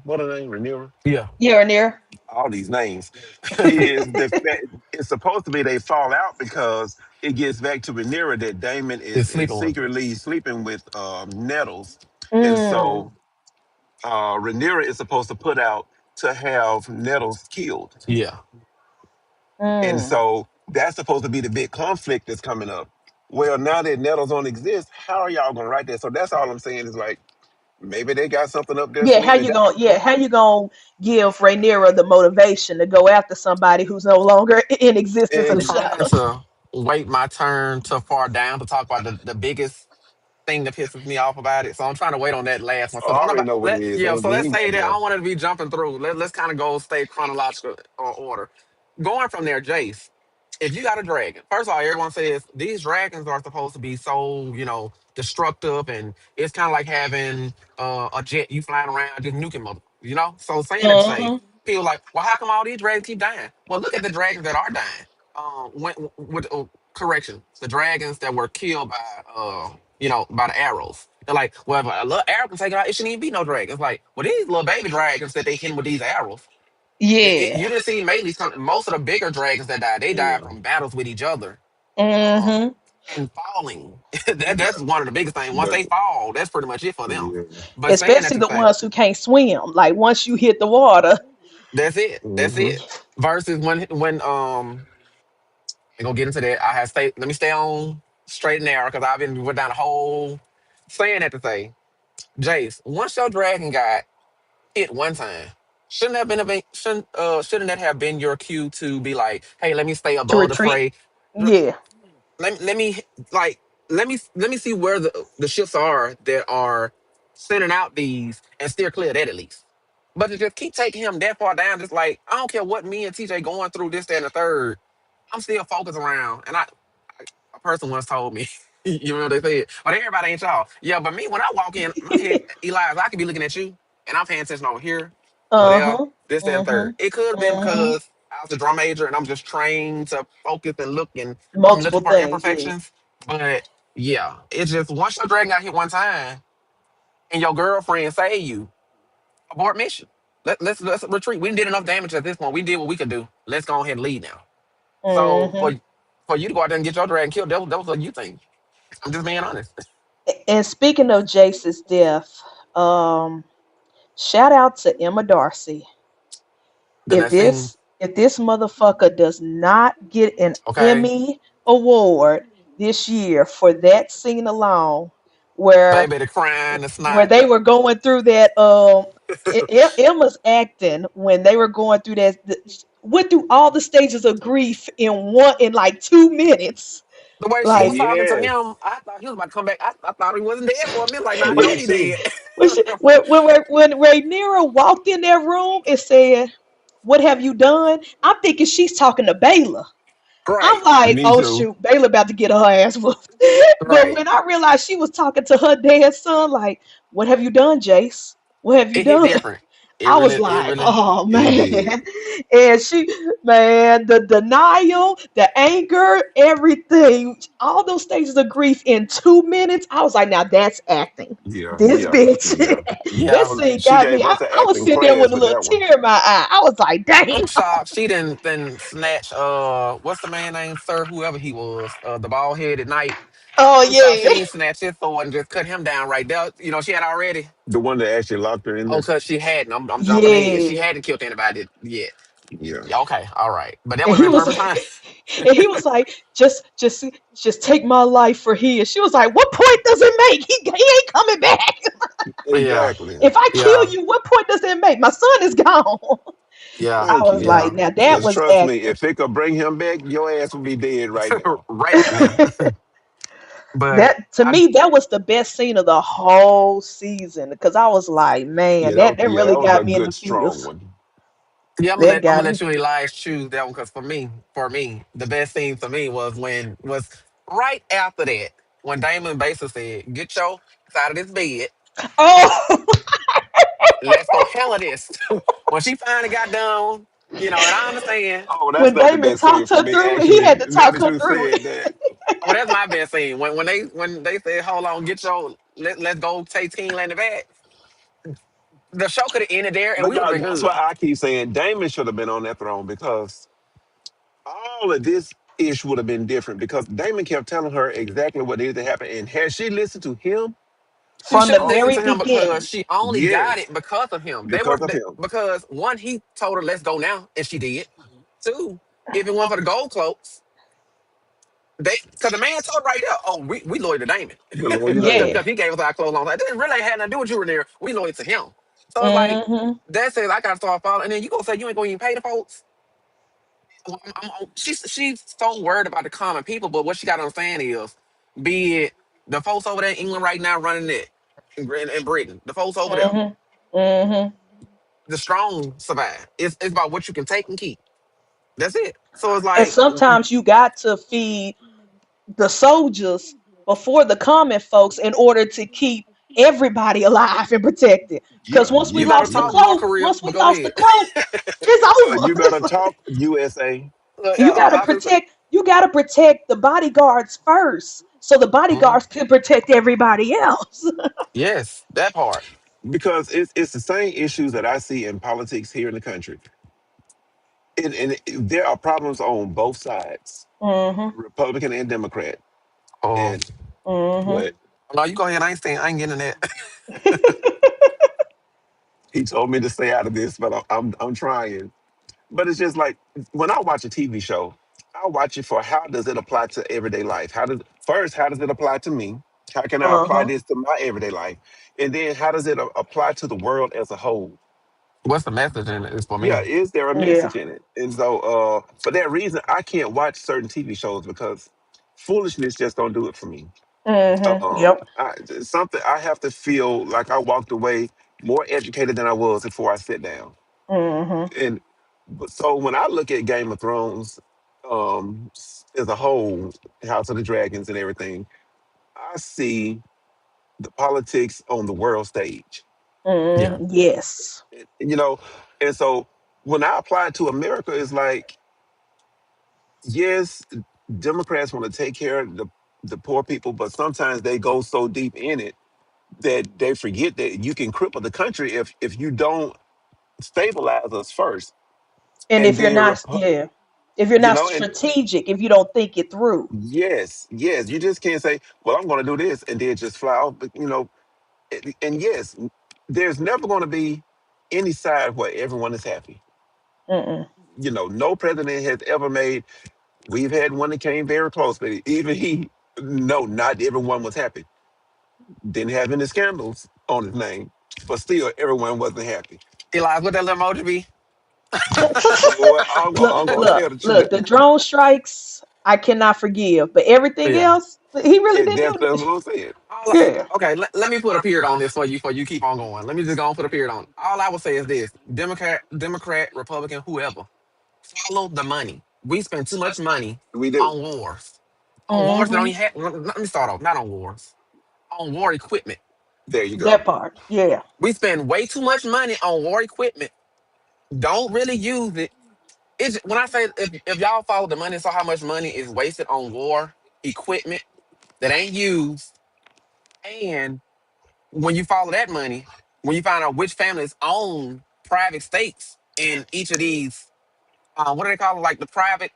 what are they, Rhaenyra? Yeah. Here and there. All these names is the fact it's supposed to be they fall out because it gets back to Rhaenyra that Damon Is is sleeping with. secretly sleeping with Nettles, and Mm. so Rhaenyra is supposed to put out to have Nettles killed, Yeah. and Mm. so that's supposed to be the big conflict that's coming up. Well, now that Nettles don't exist, how are y'all gonna write that? So that's all I'm saying is like maybe they got something up their Yeah, how sleeve. you gonna give Rhaenyra the motivation to go after somebody who's no longer in existence in I'm the show? trying Exactly. to wait my turn to far down to talk about the biggest thing that pisses me off about it. So I'm trying to wait on that last one. Oh, So I don't already about know what it is. yeah. Ain't, So we let's ain't say got that I to. don't want it to be jumping through. Let's kind of go stay chronological order. Going from there, Jace. If you got a dragon, first of all, everyone says these dragons are supposed to be so destructive, and it's kind of like having a jet you flying around just nuking mother. So saying that to say, Mm-hmm. people like, well, how come all these dragons keep dying? Well, look at the dragons that are dying. When with correction, the dragons that were killed by the arrows. They're like, well, if a little arrow can take it out, it shouldn't even be no dragons. Like, well, these little baby dragons that they hit with these arrows. You Yeah. didn't see mainly most of the bigger dragons that died. They died Yeah. from battles with each other, um, Mm-hmm. and falling. That's one of the biggest things. Once But they fall, that's pretty much it for them. yeah. But saying that Especially to the say, ones who can't swim. Like once you hit the water. that's it. That's Hmm. it. Versus when I gonna get into that. I have stay. Let me stay on straight and narrow because I've been went down the whole saying that to say, Jace. Once your dragon got hit one time. Shouldn't that have been your cue to be like, hey, let me stay To above the retreat. fray. Yeah. Let me let me see where the ships are that are sending out these and steer clear of that at least. But to just keep taking him that far down, just like I don't care what me and TJ going through this, that, and the third, I'm still focused around. And a person once told me, you know what they said, but everybody ain't y'all. Yeah, but me when I walk in, my head, Elias, I could be looking at you and I'm paying attention over here, over there, Uh-huh. this, that, and Mm-hmm. third. It could have been Mm-hmm. because I was a drum major and I'm just trained to focus and look, and I'm looking Multiple for things, yeah. imperfections. But Yeah, it's just once your dragon got hit one time and your girlfriend say you abort mission. Let's retreat. We did enough damage at this point. We did what we could do. Let's go ahead and leave now. So Hmm. for you to go out there and get your dragon killed, that was a you thing. I'm just being honest. And speaking of Jace's death, um, shout out to Emma Darcy. The next thing, If this motherfucker does not get an okay, Emmy award this year for that scene alone, where baby, the crying, the where snot, they were going through that Emma's acting when they were going through went through all the stages of grief in like 2 minutes. the way she was Like talking to Yes. him, I thought he was about to come back. I thought he wasn't dead for a minute. Like, nah, you know Me he too. dead. when Rhaenyra walked in that room and said, "What have you done?" I'm thinking she's talking to Baylor. I'm Right, like, Me oh too. shoot, Baylor about to get her ass whooped. But right. when I realized she was talking to her dad's son, like, what have you done, Jace? What have you It hit done? different. It I was really, it like, really. oh It man. did. And man, the denial, the anger, everything, all those stages of grief in 2 minutes. I was like, now that's acting. Yeah, This yeah, bitch. yeah. That Yeah, scene She got me. gave us an I was acting sitting there class with a with little that one. tear in my eye. I was like, damn. I'm shocked she didn't snatch what's the man name, sir, whoever he was, the bald headed knight. Oh I'm shocked she yeah. ain't snatched his sword and just cut him down right there. You know, she had already. The one that actually locked her in Oh, there. cause she hadn't. I'm jumping ahead. She Yeah. hadn't killed anybody yet. Yeah. Yeah, okay, all right. But that And would have he been was perfect like, time. and he was like, just take my life for his. She was like, what point does it make? He ain't coming back. Yeah, Exactly. If I kill yeah, you, what point does it make? My son is gone. yeah, I Thank was you. like, yeah. now that Because was trust me, acting. if it could bring him back, your ass would be dead right now. Right now. But That to I me, that was the best scene of the whole season because I was like, man, that Yeah, really that was got a me in good the strong feels. one. Yeah, That I'm gonna got let me. you and Elias choose that one because for me, the best scene for me was right after that when Damon basically said, "Get your side of this bed, Oh, let's go hell of this." When she finally got done, and I understand. Oh, that's when not the Damon best scene talked for her me. through it, he Actually, had to now talk that her you through said it. that, Well, that's my best scene when they said, "Hold on, get your let's go take Teen Landing back." The show could have ended there and but we would have been that's good. why I keep saying Damon should have been on that throne because all of this ish would have been different because Damon kept telling her exactly what needed to happen, and had she listened to him, She From should the have oh listened very to him because beginning. she only got yes, it because of him. They were because of him. because one, he told her, "Let's go now," and she did. Two, if it weren't for the gold cloaks, they because the man told her right there, "Oh, we loyal to Damon The Lord of because Damon. Yeah. he gave us our clothes on. It didn't really have nothing to do with you in there. We loyal to him." So it's like Hmm. that says I gotta start following, and then you gonna say you ain't gonna even pay the folks. She's so worried about the common people, but what she got to understand is, be it the folks over there in England right now running it, in Britain, the folks over there, Hmm. Hmm. the strong survive. It's about what you can take and keep. That's it. So it's And like, sometimes you got to feed the soldiers before the common folks in order to keep everybody alive and protected. Because Yeah, you better talk North Korea, once but we go lost the ahead. cloak, it's over. you better talk USA. I was gonna say, You gotta protect the bodyguards first. So the mhm. bodyguards can protect everybody else. Yes, that part. Because it's the same issues that I see in politics here in the country. There are problems on both sides, Hmm. Republican and Democrat. Oh And Hmm. what no, you go ahead. I ain't getting in that. he told me to stay out of this, but I'm trying. But it's just like when I watch a TV show, I watch it for how does it apply to everyday life? How does it apply to me? How can I apply Uh-huh. this to my everyday life? And then how does it apply to the world as a whole? What's the message in it? Is for Yeah, me. is there a Yeah. message in it? And so for that reason, I can't watch certain TV shows because foolishness just don't do it for me. Yep. It's something I have to feel like I walked away more educated than I was before I sit down. Hmm. And but so when I look at Game of Thrones as a whole, House of the Dragons and everything, I see the politics on the world stage. Yeah. Yes. You know, and so when I apply it to America, it's like, yes, Democrats want to take care of the the poor people, but sometimes they go so deep in it that they forget that you can cripple the country if you don't stabilize us first, And and if you're then not, yeah, if you're not and strategic, if you don't think it through. yes, yes, you just can't say, well, I'm going to do this and then just fly off. But and yes, there's never going to be any side where everyone is happy. Mm-mm. No president has ever made. We've had one that came very close, but even he, no, not everyone was happy. Didn't have any scandals on his name, but still everyone wasn't happy. Eli, what that little emoji be? Well, Look, I'm going to look, tell the look. truth. The drone strikes, I cannot forgive, but everything Yeah. else, he really And didn't that's, do. that's what I'm saying. Yeah. Okay, let me put a period on this for you keep on going. Let me just go and put a period on. All I will say is this: Democrat, Republican, whoever, follow the money. We spend too much money We do. on wars. On wars that don't Hmm. even have. Let me start off. Not on wars. On war equipment. There you go. That part. Yeah. We spend way too much money on war equipment. Don't really use it. It's when I say if y'all follow the money, saw how much money is wasted on war equipment that ain't used, and when you follow that money, when you find out which families own private stakes in each of these, what do they call them? Like the private,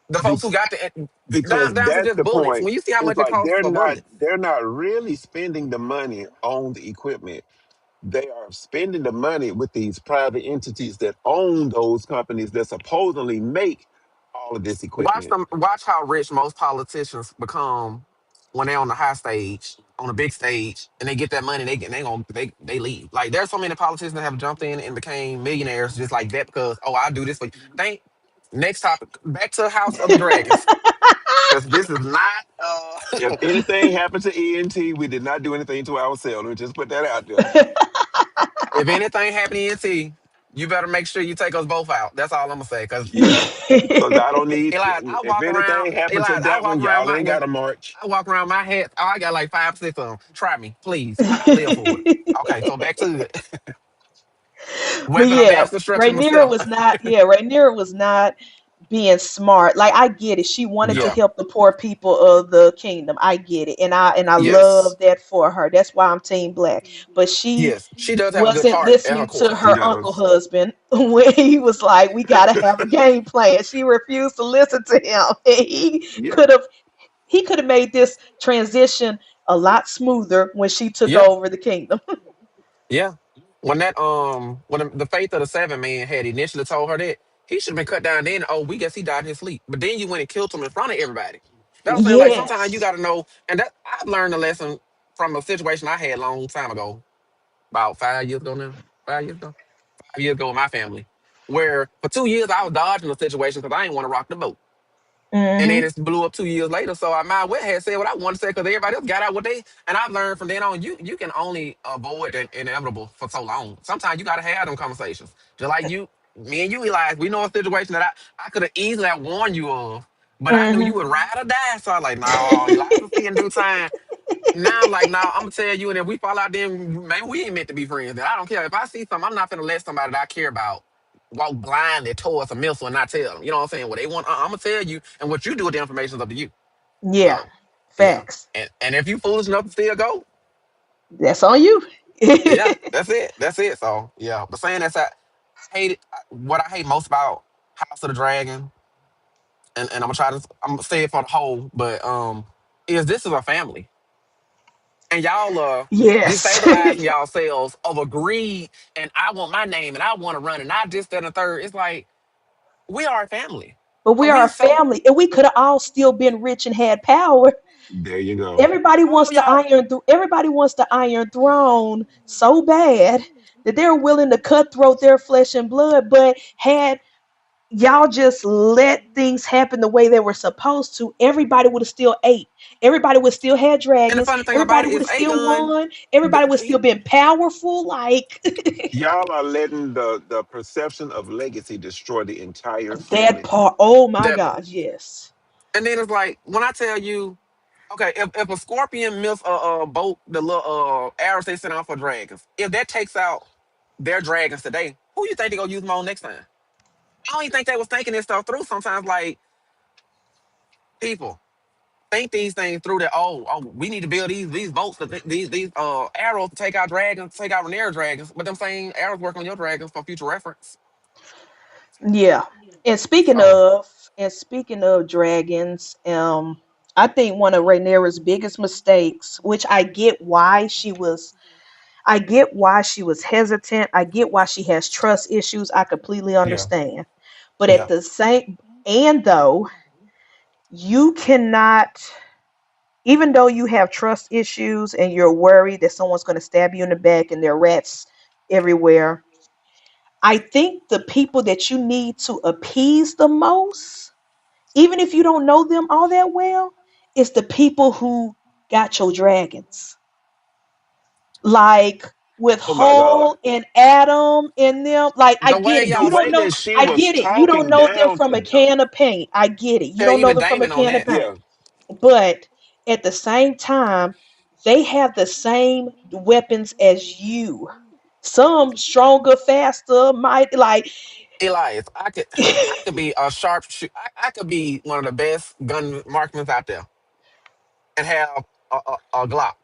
the folks who got the Because down to that's just the bullets. point. When you see how It's much it like costs for bullets, they're not really spending the money on the equipment. They are spending the money with these private entities that own those companies that supposedly make all of this watch equipment. them. Watch how rich most politicians become when they're on the high stage, on the big stage, and they get that money. They leave. Like there's so many politicians that have jumped in and became millionaires just like that because I do this for you. Thank. Next topic. Back to House of the Dragons because this is not. If anything happened to ENT, we did not do anything to ourselves. Let me just put that out there. If anything happened to ENT, you better make sure you take us both out. That's all I'm gonna say. Because Yeah. Because I don't need, Eli, if anything happened to I that walk one, around y'all my ain't got to march. I walk around my head. Oh, I got like 5, 6 of them. Try me, please. I live for it. Okay, so back to it. But Weapon of yeah, mass destruction Rhaenyra myself. was not. Yeah, Rhaenyra was not being smart. Like I get it. She wanted to Yeah. No. help the poor people of the kingdom. I get it. And I Yes. love that for her. That's why I'm team black. But she Yes. She does have a good wasn't heart at her listening to core. She her uncle does. husband when he was like, we gotta have a game plan. She refused to listen to him. And Yeah. he could have made this transition a lot smoother when she took Yeah. over the kingdom. Yeah. When the faith of the seven man had initially told her that he should have been cut down then. Oh, we guess he died in his sleep. But then you went and killed him in front of everybody. That's what I'm saying. Like sometimes you Yes. gotta know, and that I've learned a lesson from a situation I had a long time ago, about 5 years ago now. 5 years ago. 5 years ago with my family. Where for 2 years I was dodging the situation because I didn't want to rock the boat. And then Hmm. it blew up 2 years later. So I might well had said what I wanted to say because everybody else got out what they. And I've learned from then on, you can only avoid the inevitable for so long. Sometimes you got to have them conversations. Just like me and you, Eli, we know a situation that I could have easily have warned you of, but I knew you Hmm. would ride or die. So I was like, no, Eli, will see in due time. Now I'm like, no, I'm gonna tell you, and if we fall out, then maybe we ain't meant to be friends. Then I don't care. If I see something, I'm not gonna let somebody that I care about walk blindly towards a missile and not tell them. You know what I'm saying? What they want, I'm gonna tell you, and what you do with the information is up to you. Yeah. So yeah, Facts. and if you foolish enough to still go, That's on you. yeah, that's it. That's it. So yeah, but saying that's I hate it. What I hate most about House of the Dragon, and I'm gonna say it for the whole, but is this is a family. And y'all are Yes. destabilizing yourselves over greed and I want my name and I want to run and I just that and the third. It's like we are a family. But we Are are we a so family, and we could have all still been rich and had power. There you go. Everybody all wants the y'all everybody wants the Iron Throne so bad that they're willing to cutthroat their flesh and blood. But had y'all just let things happen the way they were supposed to, everybody would have still ate. Everybody would still had and the dragons. funny thing about Everybody it would is have still Aegon, won. Everybody would he, still been powerful. Like Y'all are letting the perception of legacy destroy the entire that family. part. Oh my that gosh, yes. and then it's like when I tell you, okay, if a scorpion miss a boat, the little arrows they send out for dragons, if that takes out their dragons today, who you think they gonna use them on next time? I don't even think they was thinking this stuff through sometimes like people. think these things through. That we need to build these boats, these arrows to take out dragons, take out Rhaenyra dragons. But them same arrows work on your dragons for future reference. Yeah. And speaking So of and speaking of dragons, I think one of Rhaenyra's biggest mistakes, which I get why she was hesitant. I get why she has trust issues. I completely yeah, understand. But at yeah. the same and though you cannot, even though you have trust issues and you're worried that someone's going to stab you in the back and there are rats everywhere, I think the people that you need to appease the most, even if you don't know them all that well, is the people who got your dragons. Like with Oh my God. Hole and Adam in them. Like I The get way it. The y'all You don't way know. that she I was get it. You don't talking know them down from to a them. can of paint. I get it. You yeah, don't know even them from a Damon on can of that. paint. Yeah. But at the same time, they have the same weapons as you. Some stronger, faster, might like Elias, I could be a sharpshooter. I could be one of the best gun marksmen out there and have a Glock.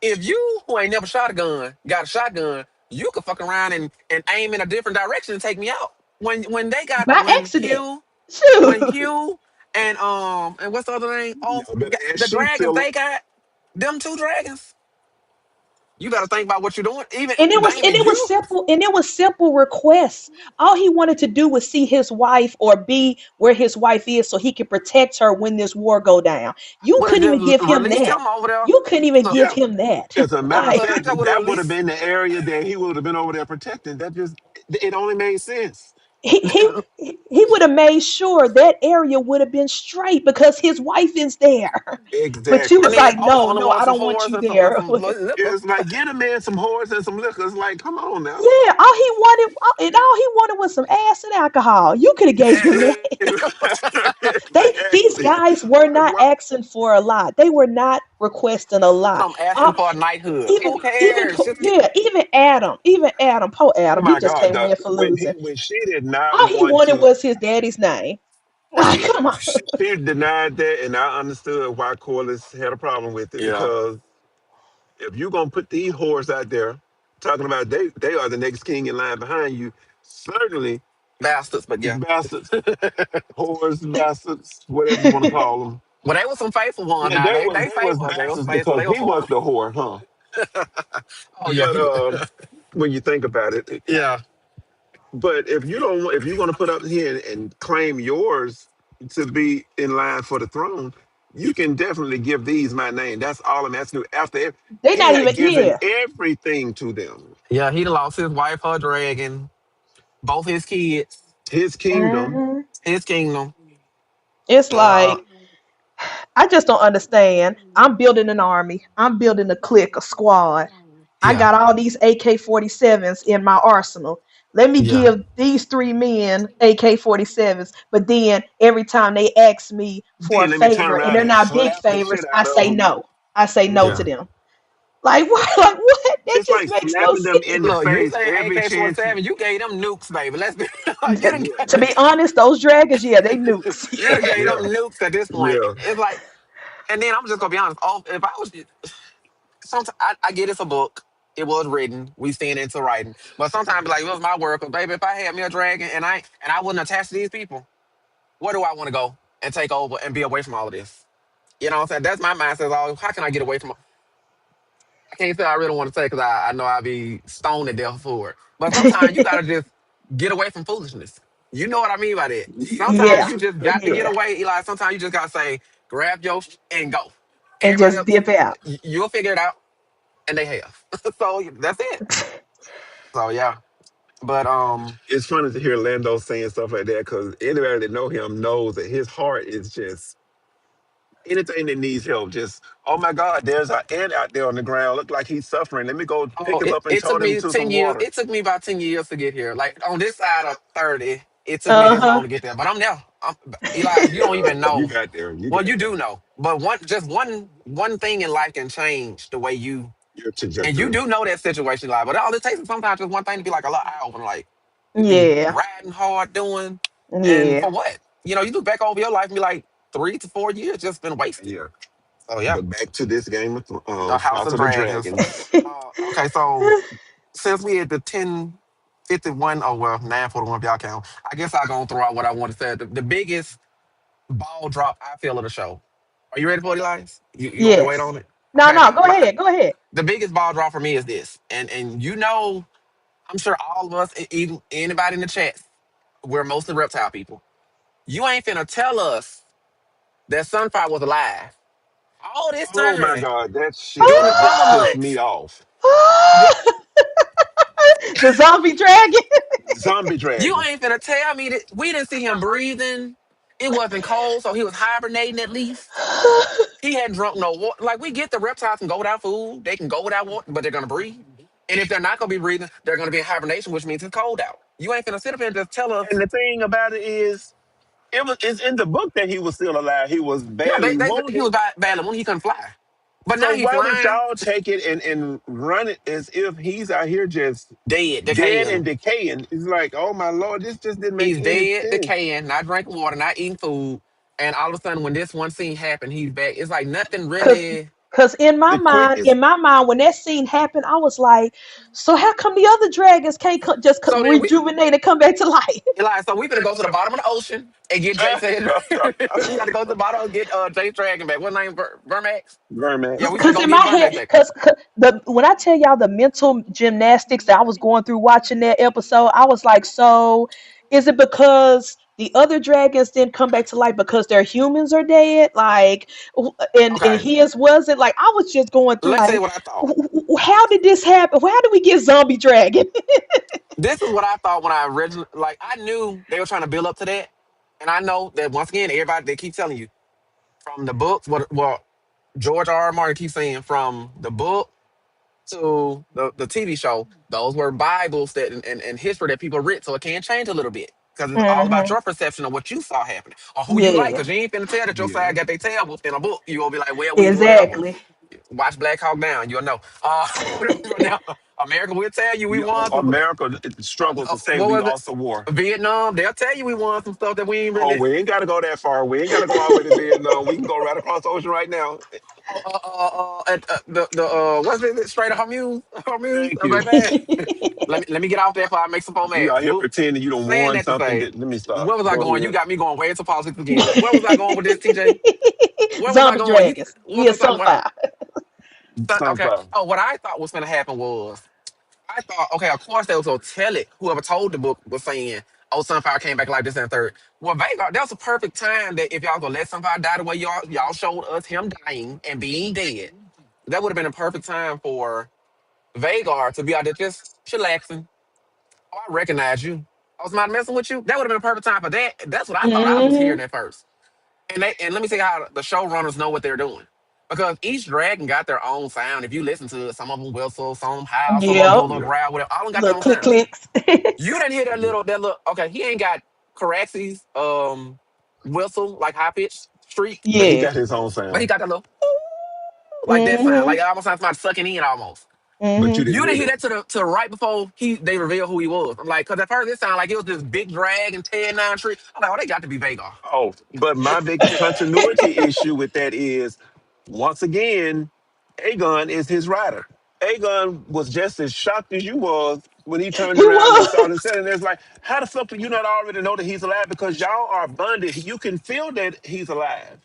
If you who ain't never shot a gun got a shotgun, you could fuck around and aim in a different direction and take me out. When they got by accident. When Shoot. Hugh and what's the other name? Y'all better ask The Sheep dragons Killer. they got, them two dragons. You got to think about what you're doing. Even And Damon, it was you simple and it was simple requests. All he wanted to do was see his wife or be where his wife is so he could protect her when this war go down. You would have couldn't even just give him released that. him over there. You couldn't even Look, give Yeah. him that. As a matter of Like look, I fact, could would have that would have released. been the area that he would have been over there protecting. That just, it only made sense. he he he would have made sure that area would have been straight because his wife is there. But you And was Exactly. then like, all I no, wanted no, was I some don't want whores you and there. some liquor. It's like get a man some whores and some liquor. It's like, come on now. Yeah, all he wanted was some ass and alcohol. You could have gave him that. These Exactly. guys were Like, not what? asking for a lot. They were not requesting a lot. I'm asking for a knighthood. Even Who cares? Just get. Even Adam, poor Oh Adam, he my just God! came in for losing. When she did not All he want wanted to, was his daddy's name. Like, come on. she denied that, and I understood why Corliss had a problem with it Yeah, because if you're gonna put these whores out there talking about they are the next king in line behind you, certainly bastards. But yeah, bastards, whores, bastards, whatever you want to call them. well, they were some faithful ones. Yeah, Now they they was faithful. They was bastards faithful. because They were he for. was the whore, huh? Oh yeah, But when you think about it, yeah. but if you don't, if you're going to put up here and claim yours to be in line for the throne, you can definitely give these my name. That's all I'm asking you. After They he not had even given yeah. everything to them, Yeah, he done lost his wife, her dragon, both his kids, his kingdom, Mhm. his kingdom. It's Uh, like I just don't understand. I'm building an army. I'm building a clique, a squad. I yeah, got all these AK-47s in my arsenal. Let me yeah, give these three men AK-47s, but then every time they ask me for a then let me turn favor and around they're and not big slap the favors, shit I out of say them. no. I say no to yeah. them. Like what? Like what? That It's just like makes no slapping them in the sense. Look, you face say every chance. AK-47, you gave them nukes, baby. Let's be. You done, Yeah, To be honest, those dragons, yeah, they nukes. you done gave them yeah, nukes at this point. yeah. It's like, and then I'm just gonna be honest. Oh, if I was, sometimes I get it's a book. It was written. We stand into writing. But sometimes, like, it was my work. But baby, if I had me a dragon and I wasn't attached to these people, where do I want to go and take over and be away from all of this? You know what I'm saying? That's my mindset. All how can I get away from? I can't say I really want to say because I know I'd be stoned to death for it. But sometimes you gotta just get away from foolishness. You know what I mean by that. Sometimes Yeah, you just got to get yeah, away, Eli. Sometimes you just gotta say, grab your and go. and Everybody just else, dip out. you'll figure it out, and they have. So that's it. So yeah, but It's funny to hear Lando saying stuff like that because anybody that know him knows that his heart is just anything that needs help. Just oh my God, there's an ant out there on the ground. Look like he's suffering. Let me go pick oh, him it, up and it took tote him me to 10 some years. water. It took me about 10 years to get here. Like on this side of 30, it took me Uh this long huh. to get there. But I'm there. Eli, you don't even You know. got there. You Well, got you there. do know, but one thing in life can change the way you Your and you trajectory. do know that situation, like. But all it takes is sometimes just one thing to be like a little eye open, like you be Yeah, riding hard, doing, and yeah. for what? You look back over your life and be like, 3 to 4 years just been wasted. Yeah. So yeah, But back to this the House House of of the Dragons. Dragons. Okay, so since we at the 10:51, oh well, 9:41 if y'all count. I guess I'll go and throw out what I want to say. The biggest ball drop I feel of the show. Are you ready for it, Elias? You want me to wait Yes. on it? No, Okay, no, go ahead. Go ahead. the biggest ball drop for me is this, and I'm sure all of us, even anybody in the chat, we're mostly reptile people. You ain't finna tell us that Sunfire was alive all this Oh my time God, that during the shit summer just pissed me months. off. You, The zombie dragon. Zombie you dragon. ain't finna tell me that we didn't see him breathing. It wasn't cold, so he was hibernating at least. He hadn't drunk no water. Like we get the reptiles can go without food, they can go without water, but they're gonna breathe. And if they're not gonna be breathing, they're gonna be in hibernation, which means it's cold out. You ain't finna sit up here and just tell And us. the thing about it is, it's in the book that he was still alive. He was Yeah, badly he wounded. was badly when he couldn't fly, but now So he's why would flying. y'all take it and run it as if he's out here just Dead, dead and decaying. decaying? It's like, oh my Lord, this just didn't make He's any dead, sense. decaying, not drinking water, not eating food, and all of a sudden, when this one scene happened, he's back. It's like nothing Cause, really. cause The quickest, in my mind, when that scene happened, I was like, so how come the other dragons can't So then rejuvenate and come back to life? Eli, so we finna go to the bottom of the ocean and get Jason. We gotta go to the bottom and get Jace Dragon back. What name? Vermax. Yeah, we Vermax. finna Cause go in get my head, Vermax back. cause the when I tell y'all the mental gymnastics that I was going through watching that episode, I was like, so is it because the other dragons didn't come back to life because their humans are dead? Like, and Okay, his wasn't. Like, I was just going through let's say like, what I thought. how did this happen? How did we get zombie dragon? This is what I thought when I originally, like, I knew they were trying to build up to that, and I know that once again, everybody they keep telling you from the books. What George R. R. Martin keeps saying from the book to the TV show, those were Bibles that and history that people read, so it can change a little bit because it's all about Hmm. your perception of what you saw happening or who you like. Yeah, Because you ain't finna tell that your Yeah. side got their tail whooped in a book. You gonna be like, well, we whatever. exactly. Watch Black Hawk Down, you'll know. Now, America will tell you we won some. America struggled to say What we was it? lost the war. Vietnam. They'll tell you we won some stuff that we ain't Oh, really. we ain't got to go that far. We ain't got to go all the way to Vietnam. We can go right across the ocean right now. The what's it? Straight Hormuz, Hormuz, Thank you. baby. Let me get off there before I make some more You mad. out here pretending you don't Saying want that to something. say, That, let me stop. where was I Go going? You ahead. got me going way into politics again. Where was I going with this, TJ? Where was I Zombie going? dragons. What We are was I? What? sunfire. Okay. Sunflower. Oh, what I thought was going to happen was I thought, okay, of course they was gonna tell it. Whoever told the book was saying, "Oh, Sunfire came back like this and third." Well, Vanguard, that was a perfect time that if y'all gonna let Sunfire die the way y'all showed us him dying and being dead, that would have been a perfect time for Vagar to be out there just chillaxing. Oh, I recognize you. I was not messing with you. That would have been a perfect time for that. That's what I thought I was Hmm. hearing at first. And let me see how the showrunners know what they're doing. Because each dragon got their own sound. If you listen to it, some of them whistle, some of them howl, some of them do a Yep. little Yeah. growl, whatever. All of them got their Little own click sound. clicks. You didn't hear that little okay, he ain't got Caraxi's whistle, like high pitched streak, But he Yeah. got his own but he sound. got that little like that sound. Like Hmm. it almost sounds somebody sucking in almost. But you Hmm. didn't You didn't hear hear that. that to right before they reveal who he was. I'm like, cause at first it sounded like it was this big drag and 10-9 tree. I'm like, oh, they got to be Vagar. Oh, but my biggest continuity issue with that is, once again, Aegon is his rider. Aegon was just as shocked as you was when he turned He around and saw was. the set. And it's like, how the fuck do you not already know that he's alive? Because y'all are bonded. You can feel that he's alive.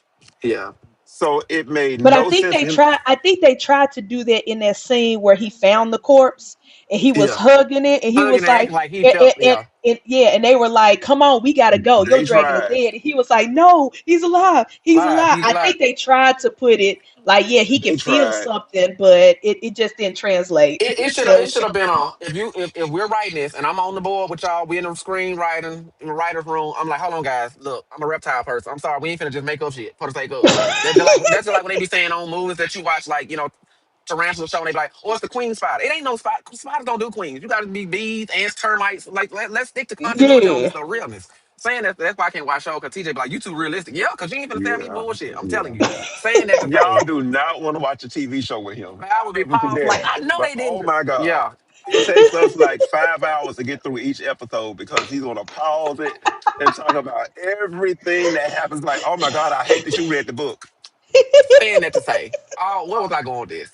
Yeah. So it made But I no think sense for they him. tried. I think they tried to do that in that scene where he found the corpse and he was Yeah. hugging it, and he Hugging was and like, acting like he felt, yeah. yeah, and they were like, "Come on, we gotta go. Your They dragon is tried. dead." And he was like, "No, he's alive. He's Live. alive." He's I alive. think they tried to put it like, yeah, he can They feel tried. something, but it just didn't translate. It So should have been on if we're writing this and I'm on the board with y'all, we in the screenwriting in the writer's room. I'm like, hold on, guys. Look, I'm a reptile person. I'm sorry, we ain't finna just make up shit for the sake of. That's just like when they be saying on movies that you watch, like, tarantula show, and they be like, oh, it's the queen spider. It ain't no spider. Spiders don't do queens. You gotta be bees, ants, termites. Like let's stick to continuity on this yeah, stuff, realness. Saying that's why I can't watch show because TJ be like, you too realistic. Yeah, because you ain't finna tell me Yeah. bullshit. I'm Yeah. telling you. Saying that to Y'all say, do not want to watch a TV show with him. I would Y'all be love him to powerful. Like death. I know But they oh didn't. my God. Yeah. It takes us like 5 hours to get through each episode because he's gonna pause it and talk about everything that happens. Like, oh my God, I hate that you read the book. Saying that to say, oh, what was I going with this?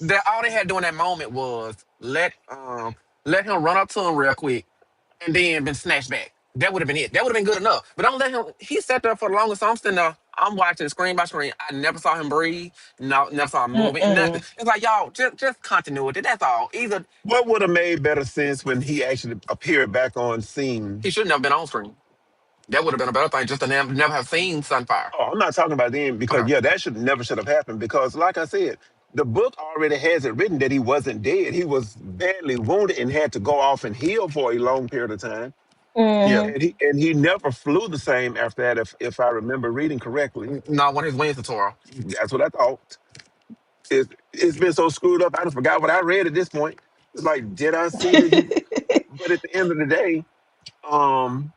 That all they had to do in that moment was let him run up to him real quick and then been snatched back. That would have been it. That would have been good enough. But don't let him. He sat there for the longest. So I'm sitting there. I'm watching screen by screen. I never saw him breathe. No, never saw him moving. Nothing. Mm-mm. It's like y'all just continuity. That's all. Either What would have made better sense when he actually appeared back on scene? he shouldn't have been on screen. That would have been a better thing. Just to never have seen Sunfire. Oh, I'm not talking about then because Okay. yeah, that should have happened because like I said, the book already has it written that he wasn't dead. He was badly wounded and had to go off and heal for a long period of time. Yeah. Mm-hmm. And he never flew the same after that if I remember reading correctly. No, when his wings were tore off. That's what I thought. It's been so screwed up. I just forgot what I read at this point. It's like, did I see that he? But at the end of the day, um,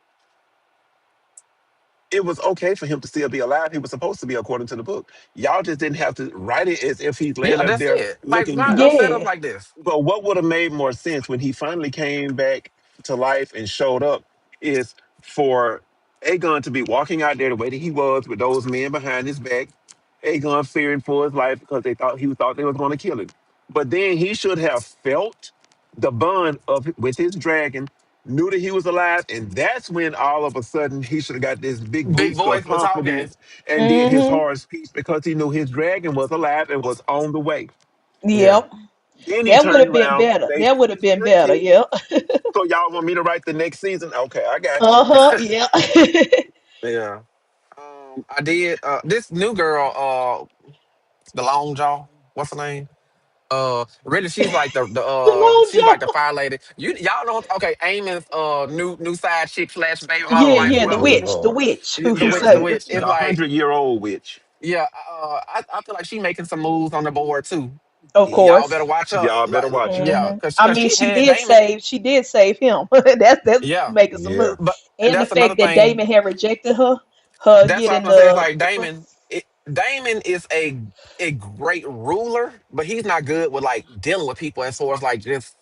it was okay for him to still be alive. He was supposed to be according to the book. Y'all just didn't have to write it as if he's laying Yeah, up that's there it. Like, looking nah, don't good. set up Yeah. like this. But what would have made more sense when he finally came back to life and showed up is for Aegon to be walking out there the way that he was with those men behind his back. Aegon fearing for his life because they thought they was going to kill him. But then he should have felt the bond of with his dragon, knew that he was alive, and that's when all of a sudden he should have got this big Big boost of voice for talking. confidence and did his Mm-hmm. hard speech because he knew his dragon was alive and was on the way. Yeah. Yep. Then he That would turned have been around. better. They That would have been tricked better. him. Yep. So y'all want me to write the next season? Okay, I got you. Uh-huh. Yeah. Yeah. I did. This new girl, the long jaw. What's her name? Really, she's like The long she's like the jaw. fire lady. Y'all know. Okay, Amon's new side chick slash baby mama Yeah, wife, yeah, whoever. the Oh witch who The can witch, the save Yeah, it. witch. It's the like, 100-year-old witch. yeah. I feel like she making some moves on the board too. Of Y'all better course. watch her. Y'all better Like, watch her. yeah, Hmm. cause I cause mean, she had Damon. she did save him. That's Yeah, making some yeah. moves. but And the that's another fact that thing. Damon had rejected her That's what I was getting gonna say. It's like the crown. Damon. Damon is a great ruler, but he's not good with like dealing with people as far as like just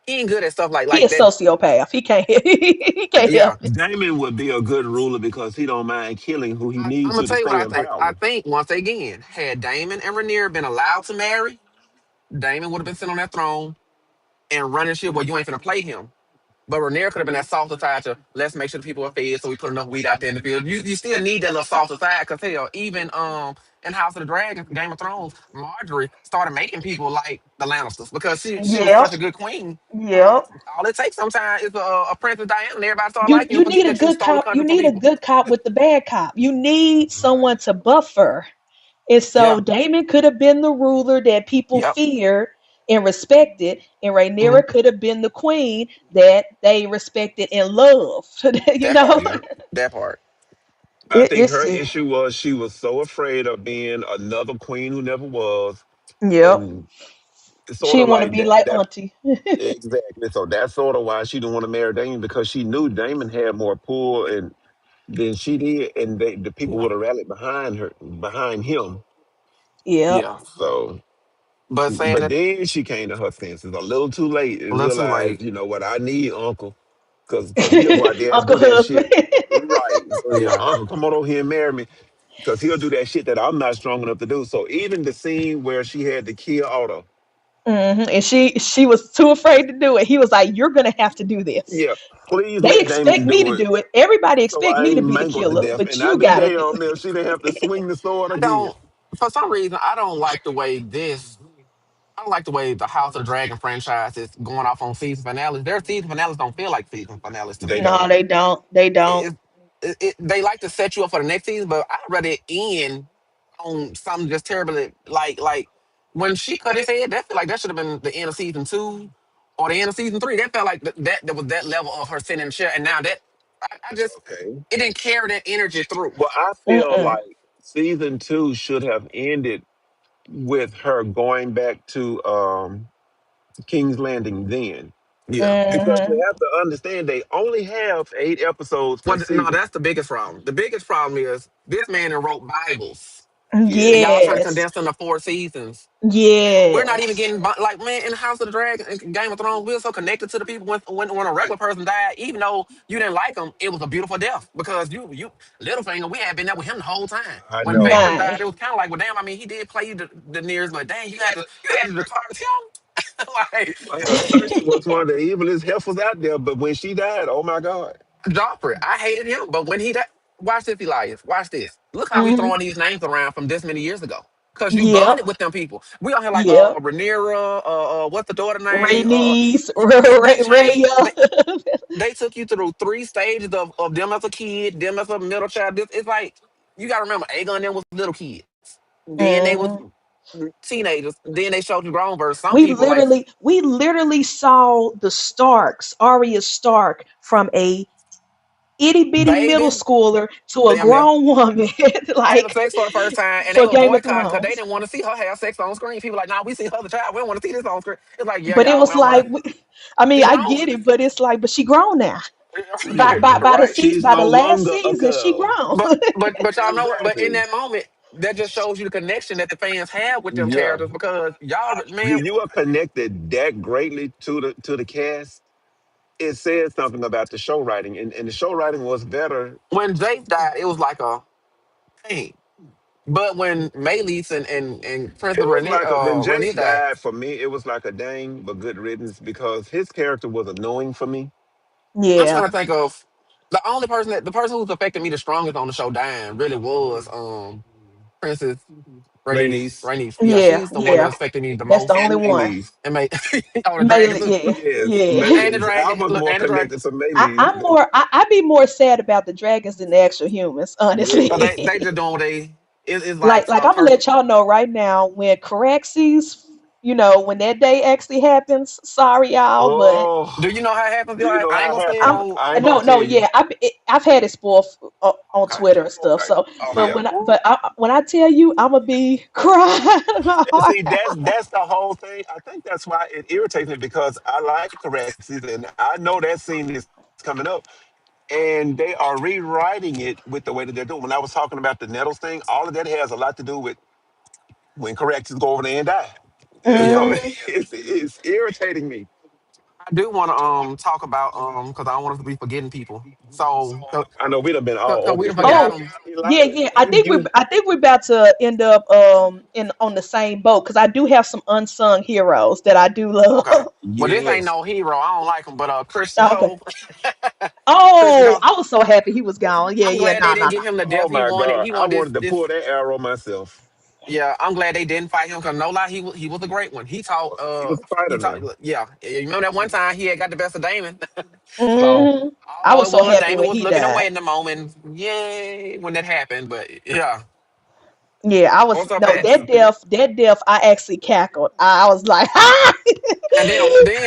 he ain't good at stuff He a like that. sociopath. He can't he can't Yeah, help it. Damon would be a good ruler because he don't mind killing who he I'm needs gonna to tell you what stay I in think. I power. think once again, had Damon and Rhaenyra been allowed to marry, Damon would have been sitting on that throne and running shit. Well, you ain't finna play him. But Rhaenyra could have been that softer side to let's make sure the people are fed, so we put enough weed out there in the field. You still need that little softer side because hell, even in House of the Dragon, Game of Thrones, Marjorie started making people like the Lannisters because she was Yep. such a good queen. Yep. All it takes sometimes is a Princess Diana, and everybody start You liking you you because need a that you good stole the cop. You country from need a people. good cop with the bad cop. You need someone to buffer. And so Yeah. Damon could have been the ruler that people Yep. feared and respected, and Mhm. Rhaenyra could have been the queen that they respected and loved. You That part. know, Yeah. That part. I think it's her issue was she was so afraid of being another queen who never was. yep. And it's sort She of want to like be that. like That Auntie. exactly. So that's sort of why she didn't want to marry Damon because she knew Damon had more pull and than she did, and the people Yeah. would have rallied behind him. Yep. Yeah. So, But saying but that then she came to her senses a little too late a and little too realized, late. you know what, I need Uncle, cause he'll go out there and Uncle do that husband. shit. Right. So yeah, Yeah. Uncle, come on over here and marry me, cause he'll do that shit that I'm not strong enough to do. So even the scene where she had to kill Otto, And she was too afraid to do it. He was like, "You're gonna have to do this. yeah, please They let Damon expect me to do it, do it. Everybody so expect I me to ain't be the mangled to killer, death, but and I'd you be gotta do damned it." if she didn't have to swing the sword I again. don't for some reason I don't like the way this I don't like the way the House of the Dragon franchise is going off on season finales. Their season finales don't feel like season finales to They me. No, don't. they don't. They don't. They like to set you up for the next season, but I'd rather it end on something just terribly like when she cut his head. That felt like that should have been the end of season two or the end of season three. That felt like that was that level of her sitting in the chair, and now that I just Okay. it didn't carry that energy through. Well, I feel Mm-mm. like season two should have ended with her going back to King's Landing then. Yeah. Because you Mm-hmm. have to understand they only have 8 episodes per Well, no, season. that's the biggest problem. The biggest problem is this man wrote Bibles. And y'all trying to Yes. condense into 4 seasons. We're not even Yes. getting like, man, in House of the Dragon and Game of Thrones. We're so connected to the people. When a regular person died, even though you didn't like him, it was a beautiful death because you Littlefinger, we had been there with him the whole time. I When know. Varys Right. died, it was kind of like, well, damn. I mean, he did play you the nearest, but dang, you had to declare it's him. Like Cersei was one of the evilest heifers out there, but when she died, oh my God. Joffrey, I hated him, but when he died, watch this, Elias. Watch this. Look how we Hmm. throwing these names around from this many years ago. Cause you Yep. bonded with them people. We on here like Yep. Rhaenyra, what's the daughter Ray name? Nice, They Ray. changed. They took you through 3 stages of them as a kid, them as a middle child. It's like you gotta remember, Aegon and them was little kids. Then they was Mhm. teenagers. Then they showed you grown version. Some We people like literally, we literally saw the Starks, Arya Stark, from a itty bitty middle baby, schooler to a damn near grown woman, having like sex for the first time, and they for were Game of boycotting because they Thrones. didn't want to see her have sex on screen. People like, nah, we see her as a child. We don't want to see this on screen. It's like, yeah, But it y'all, we was don't want like, to. I mean, She I grown, get it, but it's like, but she grown now. By the right? season, She's by the no last longer a season, she girl. grown. But y'all know what? But in Exactly. that moment, that just shows you the connection that the fans have with them Yeah. characters because y'all, man, When you are connected that greatly to the cast, it says something about the show writing. And the show writing was better. when Jace died, it was like a pain. But when Maylis and Princess It was like when Rhaenyra Jace died, died for me, it was like a dang but good riddance because his character was annoying for me. I'm Yeah. trying to think of the person who's affected me the strongest on the show dying really was Princess Rhaenys. Rhaenys. Yeah, Yeah. she's the one Yeah. that's affected me the That's the most. only And one. Maylee's. And made on the dragon Mainly, too. yeah. Yes, Yeah. And the Maylee's. I dragon, was look, more and the dragon. connected to I'm Maylee's. more. I be more sad about the dragons than the actual humans, Cause Yes. they honestly. just doing what they. It's like Like a I'm gonna person. let y'all know right now when Caraxes, when that day actually happens. Sorry, y'all, but Do Oh, you know how it happens? do you know I ain't how it gonna say it I'm happened? on. I ain't gonna no, tell no, you. yeah, I've had it spoiled on Okay, Twitter and stuff. Okay. So, but okay. Yeah. when I tell you, I'm gonna be crying my And heart see, out. that's the whole thing. I think that's why it irritates me because I like Caraxes and I know that scene is coming up. And they are rewriting it with the way that they're doing. When I was talking about the Nettles thing, all of that has a lot to do with when Caraxes go over there and die. So Yeah, Hmm. it's irritating me. I do want to talk about because I don't want us to be forgetting people. So, I know we done been all cause over we it. done Come on, forgot Oh, them. yeah, Elias, yeah. you I think we're about to end up in on the same boat because I do have some unsung heroes that I do love. Okay. Well, this ain't yes. no hero. I don't like him, but Christian Okay. Cole. Christian Oh, Cole. I was so happy he was gone. Yeah, I'm yeah. glad they Nah, didn't nah, give nah. him the Oh death he my wanted. God, He I wanted wanted to this. pull that arrow myself. Yeah, I'm glad they didn't fight him because no lie, he was a great one. He was a fighter He taught. now. Yeah, you remember that one time he had got the best of Damon. So Hmm. I all was it so was, happy Damon when was he looking died. away in the moment. Yay, when that happened. But yeah, Yeah, I was what's up, no Pat? that death. I actually cackled. I was like, ah, And then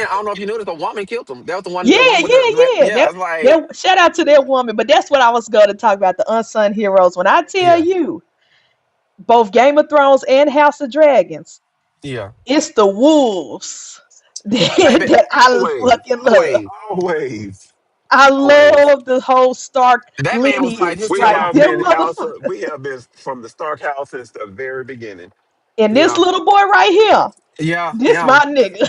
I don't know if you noticed, a woman killed him. That was yeah, the one with yeah, yeah. yeah. It's like That shout out to that woman. But that's what I was going to talk about the unsung heroes. When I tell yeah, you, both Game of Thrones and House of Dragons, yeah, it's the wolves baby, that I Always, fucking love. always, always, I always. love the whole Stark That man was fighting lineage. his we Like child. have them been motherfuckers. we have been from the Stark house since the very beginning. And this Yeah, little boy right here, yeah, this yeah. my nigga.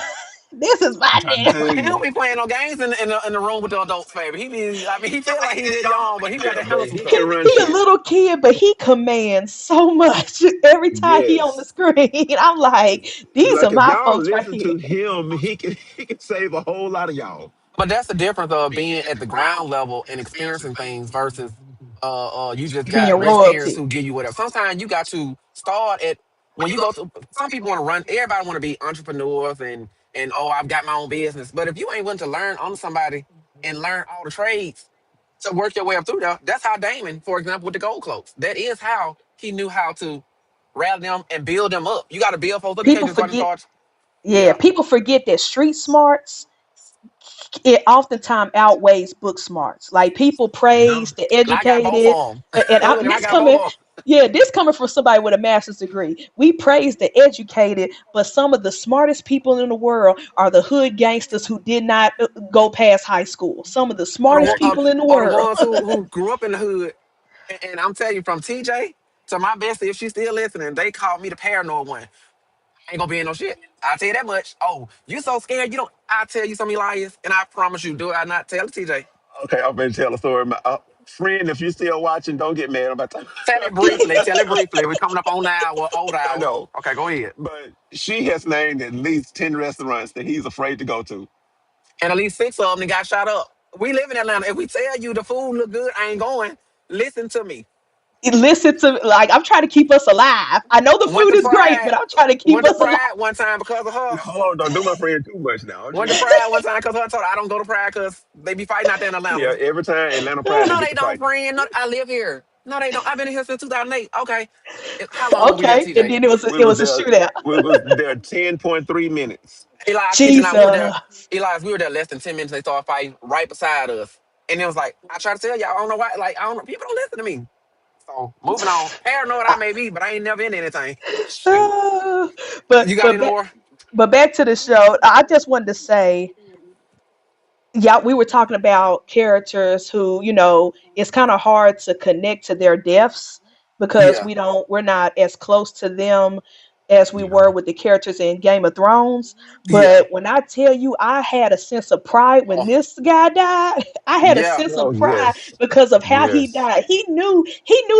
This is I'm my trying to nigga. tell He you, don't be playing no games in the room with the adults, baby. I mean, he feel like he's this young, but he got to handle but some he stuff. can run He a shit. little kid, but he commands so much every time he on the Yes. screen. I'm like, these are Like if my y'all folks right listen here. to him, he can save a whole lot of y'all. But that's the difference of being at the ground level and experiencing things versus you just Being got rich parents royalty. who give you whatever. Sometimes you got to start at when you go to some people want to run, everybody want to be entrepreneurs and oh, I've got my own business. But if you ain't willing to learn on somebody and learn all the trades to work your way up through there, that's how Damon, for example, with the gold cloaks. That is how he knew how to rally them and build them up. You got to build folks up. You can't People just go out and forget, start. yeah, Yeah. people forget that street smarts it oftentimes outweighs book smarts. Like people praise No. the And I got both educated, of them. and Look, and I this got both coming, of yeah, this coming from somebody with a master's degree. We praise the educated, but some of the smartest people in the world are the hood gangsters who did not go past high school. Some of the or smartest people in the or the world. ones who grew up in the hood. And I'm telling you, from TJ So my bestie, if she's still listening, they call me the paranoid one. I ain't gonna be in no shit. I'll tell you that much. Oh, you so scared you don't. I'll tell you some liars, and I promise you, do I not tell it, TJ? Okay, I'm gonna tell a story. My friend, if you're still watching, don't get mad about that. Tell it briefly. Tell it briefly. We're coming up on the hour, old I hour. know, Okay, go ahead. but she has named at least 10 restaurants that he's afraid to go to. And at least six of them got shot up. We live in Atlanta. If we tell you the food look good, I ain't going. Listen to me. Listen to, like, I'm trying to keep us alive. I know the Went food to is great, Pride. but I'm trying to keep Went to us alive. Pride one time because of her. Hold on, don't do my friend too much now. Went to Pride one time because her told her I don't go to Pride because they be fighting out there in Yeah, Atlanta. every time Atlanta Pride, they No, get they to don't, fight. friend. No, I live here. No, they don't. I've been here since 2008. Okay. How long were we there, Okay, and TJ? then We it was was a there. shootout. We was there 10.3 minutes. Eli, I kid you not, we were there. Jesus. Eli's, we were there less than 10 minutes. They started fighting right beside us. And it was like, I try to tell y'all, I don't know why. Like, I don't know. People don't listen to me. So, moving on. Paranoid I may be, but I ain't never in anything. Shoot. Uh, but You got but any back, more? but back to the show. I just wanted to say, yeah, we were talking about characters who, it's kind of hard to connect to their deaths because Yeah. we're not as close to them as we Yeah. were with the characters in Game of Thrones. Yeah. But when I tell you, I had a sense of pride when Oh, this guy died. I had a yeah. sense of Oh pride yes, because of how he yes, died. He knew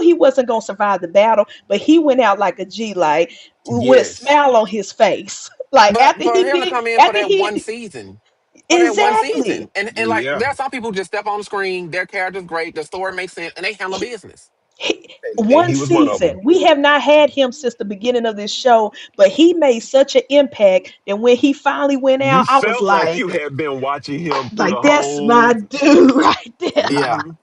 he wasn't gonna survive the battle, but he went out like a G, like with a yes. smile on his face. Like But after for he him to did, come in for after that one he season, for that one season. exactly. And like, Yeah. there are some people who just step on the screen, their character's great, the story makes sense, and they handle business. And One he was one of them. season. We have not had him since the beginning of this show, but he made such an impact that when he finally went You out, I was felt like you had been watching him through the that's whole. my dude right there. Yeah. Mhm.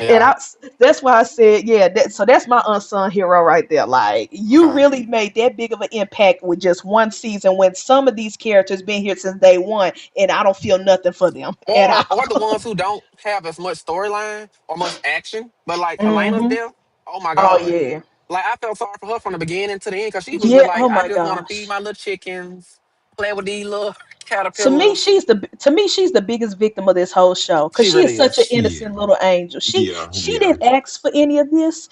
And Yeah. that's why I said, yeah, so that's my unsung hero right there. Like, you Okay. really made that big of an impact with just one season when some of these characters been here since day one, and I don't feel nothing for them at Or the all. ones who don't have as much storyline or much action. But like Helena's Hmm. death, oh my Oh God. yeah. Like I felt sorry for her from the beginning to the end because she was just Yeah, like, oh I my just want to feed gosh. my little chickens, play with these little To me, caterpillars. she's the biggest victim of this whole show because She she is really such an is. Yeah, innocent little angel. She yeah, she yeah. didn't ask for any of this.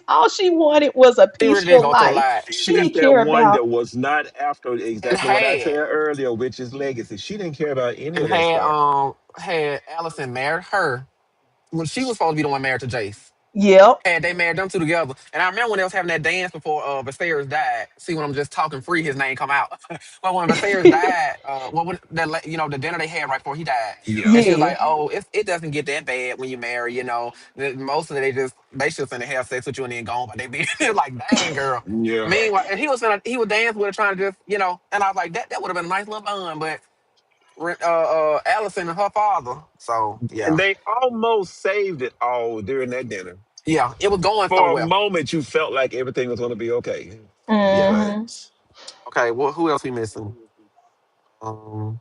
All she wanted was a She really did peaceful go through a life. lot. She She's didn't that care one about. that was not after And exactly what I said had earlier, which is legacy. She didn't care about any and of that had stuff. had Allison married her when she was supposed to be the one married to Jace. Yep. Had they married them two together. And I remember when they was having that dance before Viserys died. See, when I'm just talking free, his name come out. But when Viserys died, when the dinner they had right before he died, Yeah, and she was Yeah. like, "Oh, it doesn't get that bad when you marry. Most of it they just finna have sex with you and then go on, but they be like, dang girl." yeah. Meanwhile, and he was dance with her trying to just. And I was like, that would have been a nice little bond, but Allison and her father. So And yeah, they almost saved it all during that dinner. yeah, it was going For a somewhere. moment, you felt like everything was going to be okay. Yeah. But Hmm. Okay. Well, who else we missing? Um,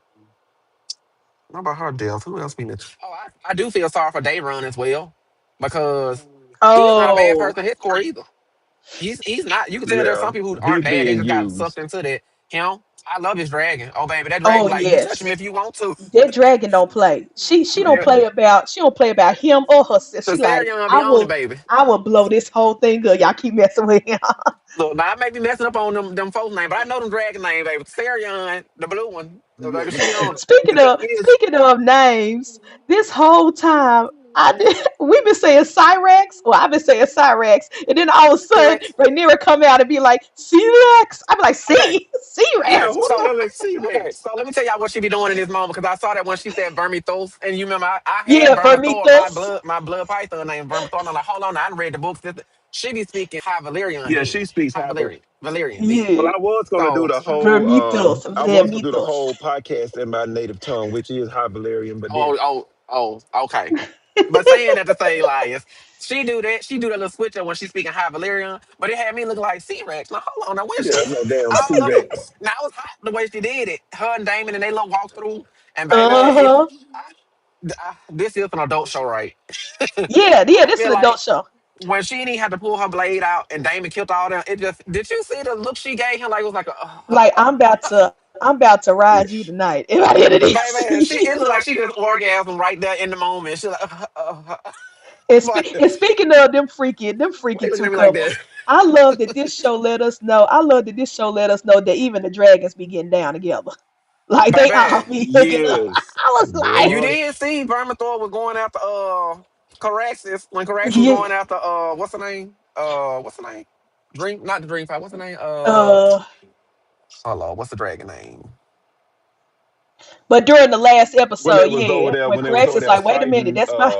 not about her death. Who else we missing? Oh, I do feel sorry for Run as well because he's not a bad Oh. person. His core either. He's not. You can tell there's yeah, some people who he's aren't bad. They being just got used. sucked into that. Him, I love his dragon. Oh baby, that dragon Oh be like you touch yes. him if you want to. That dragon don't play. She don't Yeah, play about. She don't play about him or herself. So She like, Therion be I on it, will. baby. I will blow this whole thing up. Y'all keep messing with him. Look, now I may be messing up on them folks' name, but I know them dragon name, baby. Therion, the blue one, baby, she on it. speaking the thing of is, speaking of names, this whole time we've been saying Cyrex, or I've been saying Cyrex, and then all of a sudden T-Rex. Rhaenyra come out and be like C-Rex. I'm like, Okay, yeah, C-Rex. who the hell is T okay. Rex? So let me tell y'all what she be doing in this moment because I saw that when she said Vermithos, and you remember I had Yeah, Vermithor, Vermithus. my blood python named Vermithor, and I'm like, hold on, I done read the books. She be speaking High Valyrian Yeah, then, she speaks High high. Valyrian then. Yeah, Well, I was gonna do So the whole Vermithus. I was gonna do the Vermithus. whole podcast in my native tongue, which is High Valerian, but then okay. But saying that to say liars, she do that. She do that little switch up when she's speaking High Valyrian, but it had me looking like C-Rex. Now hold on, now when she, yeah, no damn I T don't know. Rex. Now it was hot the way she did it. Her and Damon and they little walk through, and baby, Uh-huh. this is an adult show, right? Yeah, yeah, I this is feel an adult like show. when she didn't have to pull her blade out and Damon killed all them, it just did you see the look she gave him like it was like a Like, I'm about to. I'm about to ride you tonight if I hear Baby, she this. it looked like she just orgasmed right there in the moment. She like, like, And speaking of them why freaky you looking two at me like couples, that? I love that this show let us know. I love that this show let us know that even the dragons be getting down together. Like they all Baby. be hooking up. Yes, I was And you like, boy. did see Vermithor was going after Caraxes when Caraxes was yeah, going after what's the name? What's the name? Dream not the Dream Fight, what's the name? uh, Hello, what's the dragon name? but during the last When episode, they was over yeah, there, when when they was Corex over is there like, wait a minute, fighting, that's my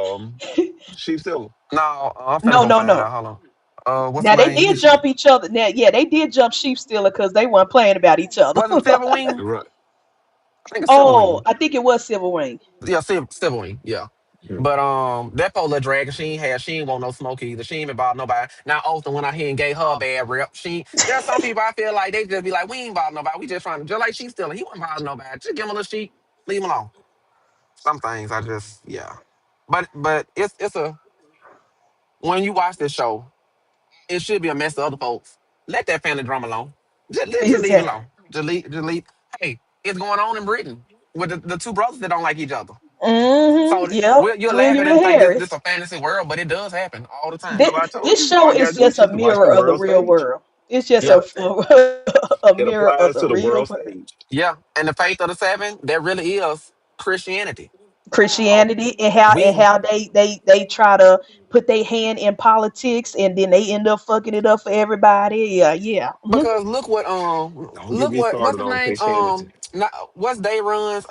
sheep still. No, I'm finna no, go no, find no. out. Hold on. What's the Now they name? did jump each other. Now, yeah, they did jump sheep stealer because they weren't playing about each other. Was it Silverwing? Right. I think it's Oh, Silverwing. I think it was Silverwing. Yeah, Silverwing. Yeah. But that poor little dragon, she ain't want no smoke either. She ain't even bought nobody. Now Otha went out here and gave her a bad rep. There are some people I feel like they just be like, we ain't bought nobody. We just trying to just like she still he wasn't bothering nobody. Just give him a little sheep, leave him alone. Some things I just yeah. But it's a when you watch this show, it should be a mess to other folks. Let that family drama alone. Just leave it Exactly. alone. Just leave. Hey, it's going on in Britain with the two brothers that don't like each other. Mm-hmm. So Yep. you'll laugh William at it and and think this Harris. a fantasy world, but it does happen all the time. This, So I told this you, show all you is gotta do is just a just watch the mirror of the world real stage. world. It's just Yeah, a It mirror of applies the to the real world world. stage. yeah. And the faith of the seven, that really is Christianity. How Christianity and we how they try to put their hand in politics and then they end up fucking it up for everybody. Yeah, yeah. Mhm. because Don't get look me what's started his on name Christianity. not, what's Day Run's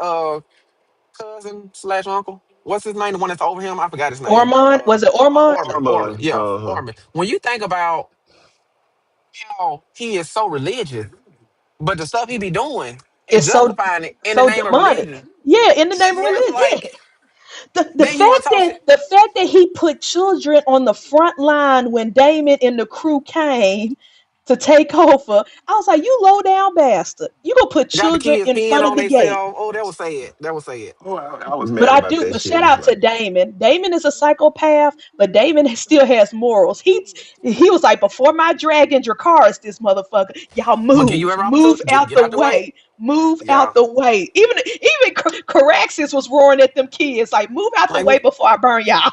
cousin slash uncle, what's his name, the one that's over him, I forgot his name, Ormond, was it Ormond? Ormond, Armand, yeah, uh-huh. Ormond. When you think about how he is so religious, but the stuff he be doing and It's justifying it in the so name of demonic. religion, Yeah, in the name of it's religion. Yeah. like The then you want fact to talk that shit. he put children on the front line when Damon and the crew came to take over, I was like, you low down bastard. You gonna put Got the children kids in peeing front of on the gate. themselves. Oh, that was sad. That was sad. Oh, I was But mad I about do. that But shit. shout It's out to like, Damon. Damon is a psychopath, but Damon still has morals. He was like, before my dragon Dracarys, this motherfucker, y'all But give you every move opportunity. out Get the out the way. way, move out Yeah. the way. Even Caraxes was roaring at them kids like, move out the Like way before I burn y'all.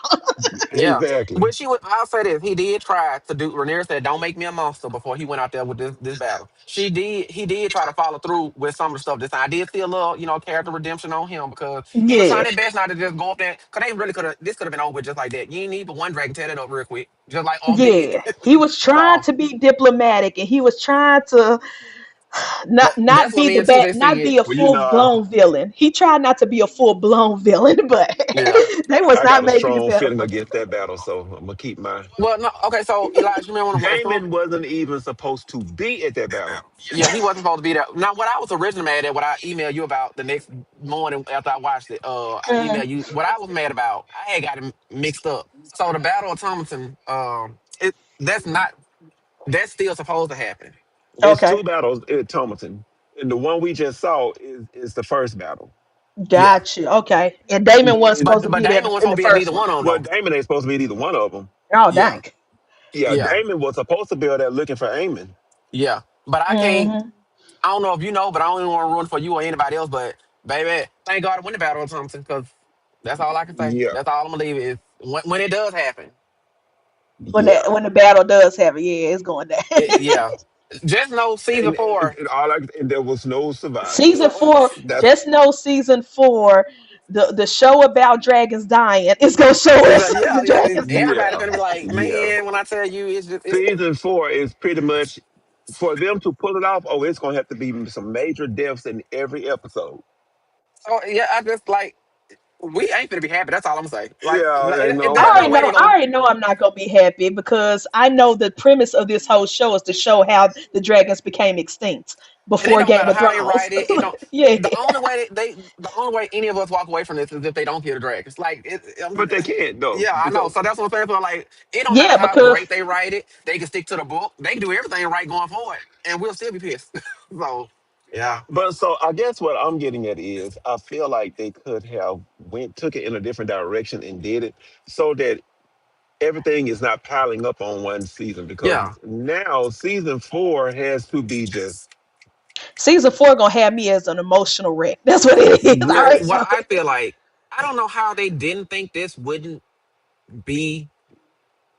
yeah. exactly. But I'll say this. He did try to do, Rhaenyra said, don't make me a monster before he went out there with this battle. He did try to follow through with some of the stuff this time. I did see a little, character redemption on him because he was Yeah, trying his best not to just go up there. Cause they really this could have been over just like that. You ain't need but one dragon, tear that up real quick. Just like off did. yeah. He was trying So to be diplomatic, and he was trying to that's not what be me the and TJ bad, not see be it. a Well, you full know, blown villain. He tried not to be a full blown villain, but Yeah. they was I not got a making it strong better feeling for against that battle, so I'm gonna keep my. Well, no, okay, so Elijah, you remember when the storm? Damon wasn't even supposed to be at that battle. Yeah, he wasn't supposed to be there. Now, what I was originally mad at, what I emailed you about the next morning after I watched it, I it. emailed you. What I was mad about, I had got it mixed up. So the Battle of Thomason, that's not, that's still supposed to happen. It's Okay, two battles at Thomason, and the one we just saw is the first battle. Yeah, got you. Okay, and Damon wasn't Then, supposed to but be there Damon wasn't in supposed the to be at first neither one. one of well, them. Damon ain't supposed to be either one of them. Oh Yeah, dang. Yeah, yeah, Damon was supposed to be there looking for Eamon. yeah. But I can't. Hmm. I don't know if you know, but I don't even want to ruin it for you or anybody else. But baby, thank God I win the Battle of Thompson because that's all I can say. Yeah, That's all I'm gonna leave it is when it does happen. yeah. When the battle does happen, yeah, it's going down. Yeah. Just know season four. And there was no survivors. Season four, That's just know season four, the show about dragons dying is gonna show It's us like, yeah, the yeah. dragons Everybody yeah, gonna be like, yeah. man, when I tell you, it's just it's Season four is pretty much for them to pull it off. Oh, it's gonna have to be some major deaths in every episode. so yeah. I just like we ain't gonna be happy. That's all I'm saying. Like, Yeah, I I there's know. no already way know. they I gonna. already know I'm not gonna be happy because I know the premise of this whole show is to show how the dragons became extinct And it before don't Game matter of how they Thrones. write it. It don't. Yeah, The only way any of us walk away from this is if they don't kill the dragons. Like, But they can't though, yeah, I know. because So that's what I'm saying. So like, it don't matter yeah, how because great they write it. They can stick to the book. They can do everything right going forward, and we'll still be pissed. So, yeah, but so I guess what I'm getting at is I feel like they could have went took it in a different direction and did it so that everything is not piling up on one season because yeah. now season four has to be just Season 4 gonna have me as an emotional wreck. That's what it is. I Because already Yes. what know I it. feel like, I don't know how they didn't think this wouldn't be,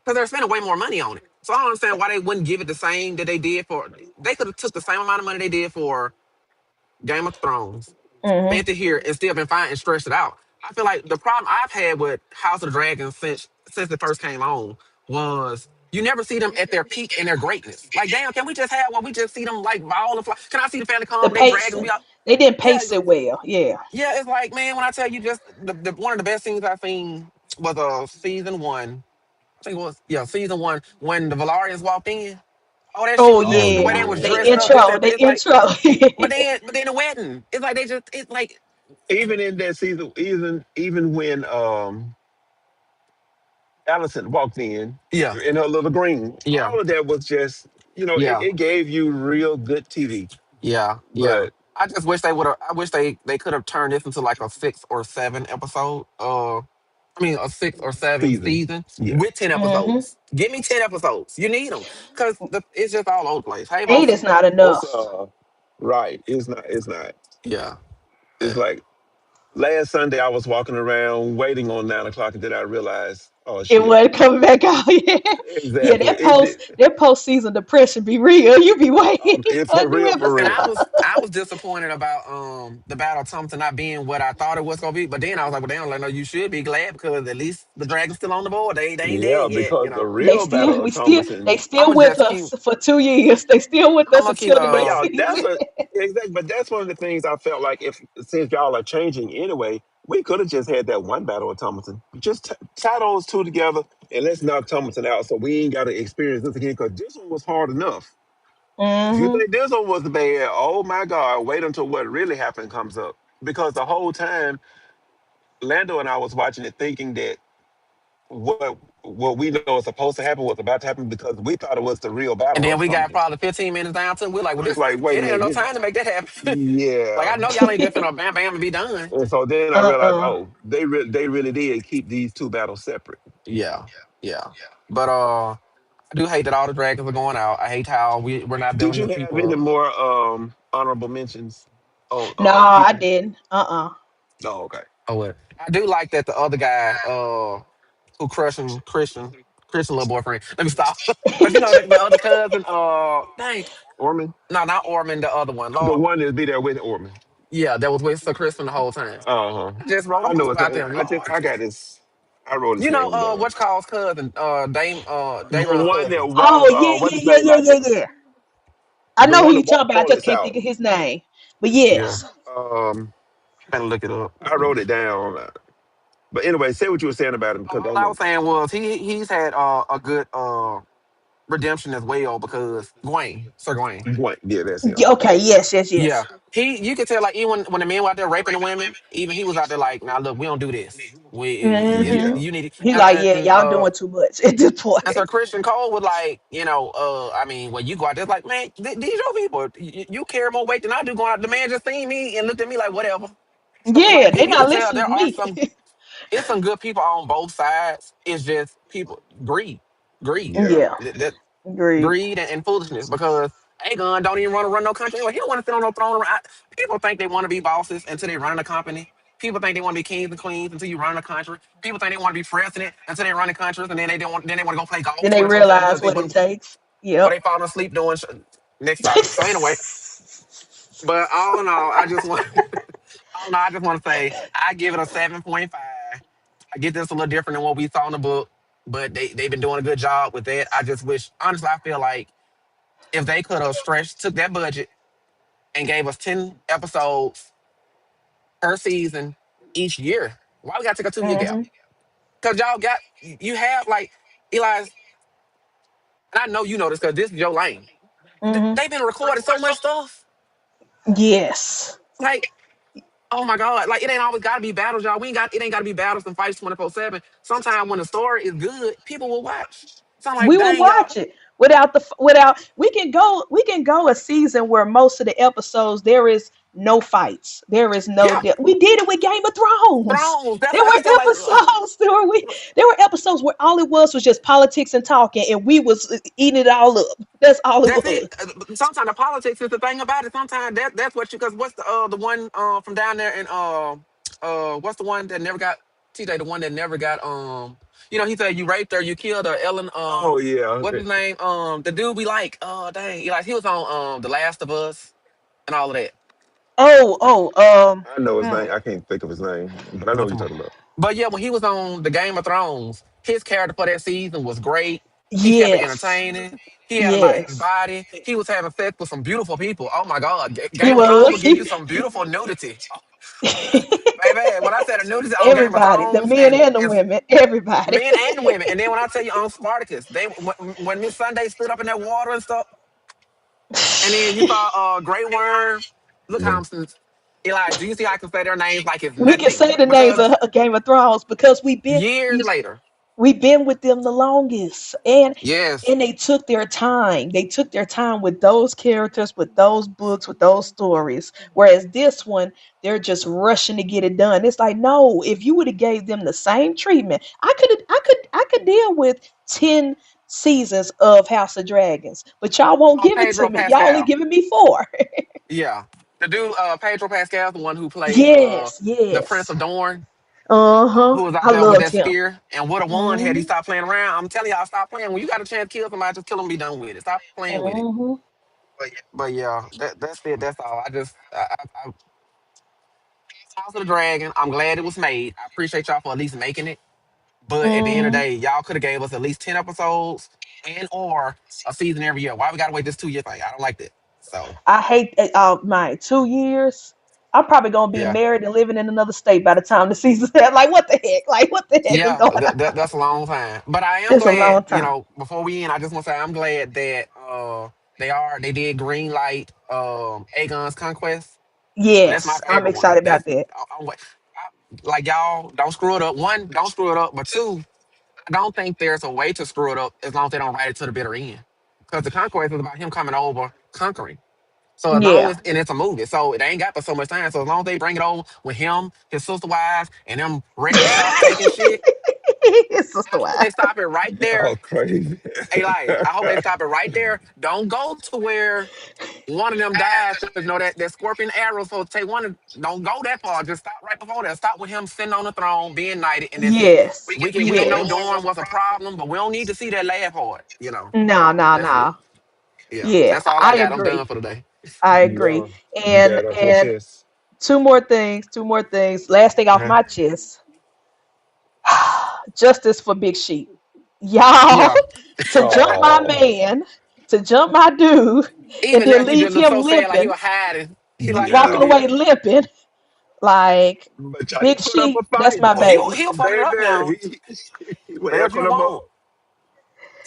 because they're spending way more money on it. So I don't understand why they wouldn't give it the same that they did for. They could have took the same amount of money they did for Game of Thrones, Hmm. spent it here, and still been fine and stretched it out. I feel like the problem I've had with House of the Dragon since it first came on was you never see them at their peak and their greatness. Like, damn, can we just have one? We just see them like ball and fly. Can I see the family The come? They dragons. We pacing. all, They didn't yeah, pace it well. Yeah. yeah. It's like, man, when I tell you, just the one of the best scenes I've seen was season one. I think it was, yeah, season one when the Valarians walked in. Oh, that shit Oh was Oh the way they yeah. was They dressed yeah. up. This, intro. that, but They it's like, intro. but then the wedding. It's like they just, it's like, Even in that season, even when Allison walked yeah, in her little green, yeah, all of that was just, yeah. it gave you real good TV. Yeah, yeah. But I just wish they would have. I wish they could have turned this into like a 6 or 7 episode. I mean a 6 or 7 season, season yeah. with 10 episodes. Hmm. Give me 10 episodes. You need them because it's just all over the place. Hey, Eight boss. is not Most enough. right. It's not. Yeah, It's like last Sunday I was walking around waiting on 9 o'clock, and then I realized, oh It shit. wasn't coming back out. Yeah. Yeah, Exactly. that post season depression be real. You be waiting It's for a for new real, for and real. I was disappointed about the Battle of Thompson not being what I thought it was gonna be. But then I was like, well, damn, like no, you should be glad because at least the dragon's still on the board. They ain't Yeah, dead yet. because the They real still battle we of still they Thomason. still I'ma with just keep. us for 2 years. They still with I'm us gonna keep. until the But next y'all, that's season. what exactly. But that's one of the things I felt like, if since y'all are changing anyway, we could have just had that one battle of Thomason. Just tie those two together and let's knock Thomason out, so we ain't got to experience this again. Because this one was hard enough. If you Hmm. think this one was bad, oh my God, wait until what really happened comes up. Because the whole time, Lando and I was watching it, thinking that what we know is supposed to happen was about to happen, because we thought it was the real And battle then of we got Thomason. probably 15 minutes down to it. We're like, well, It's this like, wait a it ain't minute, enough time to make that happen. Like yeah. I know y'all ain't just finna bam bam and be done. And so then I realized, Uh-uh. oh, they really did keep these two battles separate. Yeah, yeah. But I do hate that all the dragons are going out. I hate how we're not Did building you the have any people up. more honorable mentions No, on I people? didn't. Uh-uh. Oh, okay. Oh what? I do like that the other guy, who crushing Christian little boyfriend. Let me stop. But you know the other cousin, dang, Orman, no, not Orman, the other one. the Lord, one that be there with Orman. yeah, that was with Sir Christian the whole time. Uh huh. I just wrote a I know post it's. about them. Lord. I got this. I wrote his You know, name down. what's called cousin, Dame, The Dayron's one that cousin. Oh walked. yeah, What's yeah, his yeah, name yeah, out yeah, there? yeah. I The know who one you that talking walked about. I just Corliss can't think out. of his name. But Yeah, yes. Um, gotta look it up. I wrote it down. But anyway, say what you were saying about him, because I All I want. was saying was he's had a good redemption as well because Sir Gawain. Yeah, that's him. Yeah, okay, yes, yes, Yeah, yes. you could tell like even when the men were out there raping the women, even he was out there like, nah, look, we don't do this. Hmm. Yeah. You need it. He And like, yeah, y'all doing too much at this point. and Sir Christian Cole was like, I mean, when you go out there, it's like, man, these your people. You carry more weight than I do going out. The man just seen me and looked at me like, whatever. So it's Yeah, like they you not could tell listening there to are me. some it's some good people on both sides. It's just people greed, Yeah. Yeah, agreed. greed and foolishness because Aegon don't even want to run no country. Anyway, he don't want to sit on no throne. People think they want to be bosses until they run a company. People think they want to be kings and queens until you run a country. People think they want to be president until they run the countries, and then they don't want. Then they want to go play golf Then they 24/7 because realize they what it want, takes. or Yep. they falling asleep doing. Next topic. So anyway, but all in all, I just want. all in all, I just want to say I give it a 7.5. I get this a little different than what we saw in the book, but they've been doing a good job with that. I just wish, honestly, I feel like if they could have stretched, took that budget and gave us 10 episodes per season each year, why we got to take a 2 year gap? Hmm. Because y'all you have like Eli's, and I know you know this because this is your lane. Hmm. They've been recording so much stuff. Yes. Like, oh my God, like it ain't always got to be battles, y'all. We ain't got, it ain't got to be battles and fights 24/7. Sometimes when the story is good, people will watch. So I'm like, We will dang, y'all. watch it without we can go a season where most of the episodes there is no fights. There is no Yeah, death. We did it with Game of Thrones. Thrones. That's There what I were keep saying. Like, episodes. There were episodes where all it was just politics and talking, and we was eating it all up. That's all it that's it. was. Sometimes the politics is the thing about it. Sometimes that's what you because what's the one from down there in what's the one that never got TJ the one that never got he said you raped her you killed her Ellen Oh yeah, what's his name the dude we like dang he was on The Last of Us and all of that. Oh, I know his mm, name. I can't think of his name, but I know what you're Okay. talking about. But yeah, when he was on the Game of Thrones, his character for that season was great. He kept it yes, entertaining. He had a nice yes. body. He was having sex with some beautiful people. Oh my God. He Game of Thrones will was. give you some beautiful nudity. Oh, baby, when I said a nudity on Game of Everybody, the Thrones men and and the it's women, everybody. men and women. And then when I tell you on Spartacus, when Miss Sunday stood up in that water and stuff, and then you saw Grey Worm, look Mhm. Thompson's Eli, do you see I can say their names like it's We can nothing? say the names Because of Game of Thrones because years later. we've been with them the longest, and Yes. they took their time. They took their time with those characters, with those books, with those stories. Whereas this one, they're just rushing to get it done. It's like, no, if you would have gave them the same treatment, I could deal with 10 seasons of House of Dragons, but y'all won't give it to Pedro me. Y'all only Pascal. giving me four. Yeah. The dude, Pedro Pascal, the one who played Yes, the Prince yes. of Dorne, Uh-huh. who was out I there with loved that him. spear and would have won had he Hmm. stopped playing around. I'm telling y'all, stop playing. When you got a chance to kill somebody, just kill them, be done with it. Stop playing with it. Hmm. But yeah, that's it. That's all. House of the Dragon. I'm glad it was made. I appreciate y'all for at least making it. But at the end of the Hmm. day, y'all could have gave us at least 10 episodes and or a season every year. Why we gotta wait this 2 year thing? I don't like that. So I hate my 2 years. I'm probably gonna be yeah. married and living in another state by the time the season's end. Like what the heck? Like what the heck is Yeah, going on? that's a long time. But I am It's a glad, long time. before we end, I just want to say I'm glad that they did green light Aegon's conquest. That's my Yes, I'm favorite one. excited about that. Like y'all don't screw it up. One, don't screw it up, but two, I don't think there's a way to screw it up as long as they don't write it to the bitter end. Because the conquest is about him coming over, conquering. So as long Yeah. as and it's a movie, so it ain't got but so much time. So as long as they bring it over with him, his sister wives, and them wrecking shop taking shit, It's sister I hope wife. they stop it right there. Y'all crazy. Hey, like, I hope they stop it right there. Don't go to where one of them dies because you know that scorpion arrow supposed to take one. Don't go that far. Just stop right before that. Stop with him sitting on the throne, being knighted, and that's it. Yes. We can know Yes. Dorn was a problem, but we don't need to see that laugh part. You know, No, no, that's it. no. Yeah, Yeah, that's all I I got. I'm done agree. for today. I agree. Yeah, you And got it off your chest. two more things, two more things. Last thing off Okay. my chest. Justice for Big Sheep. Y'all, Yeah. to jump my Oh, man, to jump my dude, and Even then that he leave just looked him so sad, like he limping, was hiding. He like he walking did. yeah. away limping, like But y'all Big put up a Sheep, that's fight my Oh, though, baby. he'll fuck it up now. baby. He was Say what helping you them want. up.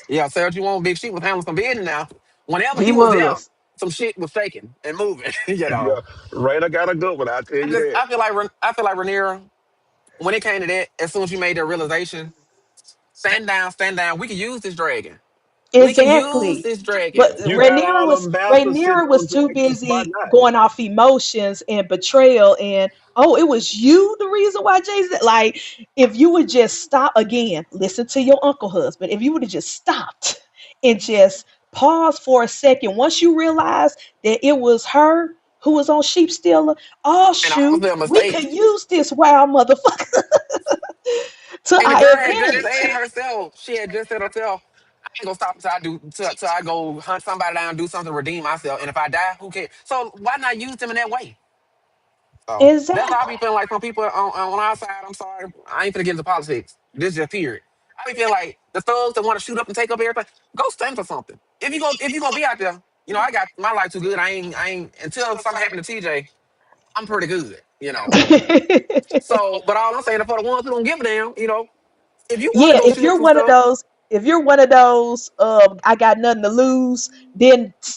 Yeah, say what you want. Big Sheep was handling some business now. Whenever He he was there, was. some shit was shaking and moving. Yeah, Raina got a good one. I tell you that. I feel like Rhaenyra, when it came to that, as soon as you made that realization, stand down, stand down. We can use this dragon. We can use Exactly. this But dragon. You got all them bastards sitting Rhaenyra on was too dragons. Why busy not? going off emotions and betrayal and oh, it was you the reason why Jason like if you would just stop again, listen to your uncle husband. If you would have just stopped and just pause for a second, once you realize that it was her who was on sheep stealer, oh And all shoot, their we could mistakes. use this wild motherfucker to And the our girl had just advantage. said herself, she had just said herself, I ain't gonna stop till I go hunt somebody down, do something to redeem myself. And if I die, who cares? So why not use them in that way? So that's how I be Exactly. feeling like some people on our side. I'm sorry, I ain't finna get into politics. This is just period. I be feeling like the thugs that want to shoot up and take up everything. Go stand for something. If you gonna be out there, I got my life too good. I ain't until something happened to TJ. I'm pretty good. So, but all I'm saying is for the ones who don't give a damn, if you want to Yeah, go shoot up some if you're one of those I got nothing to lose,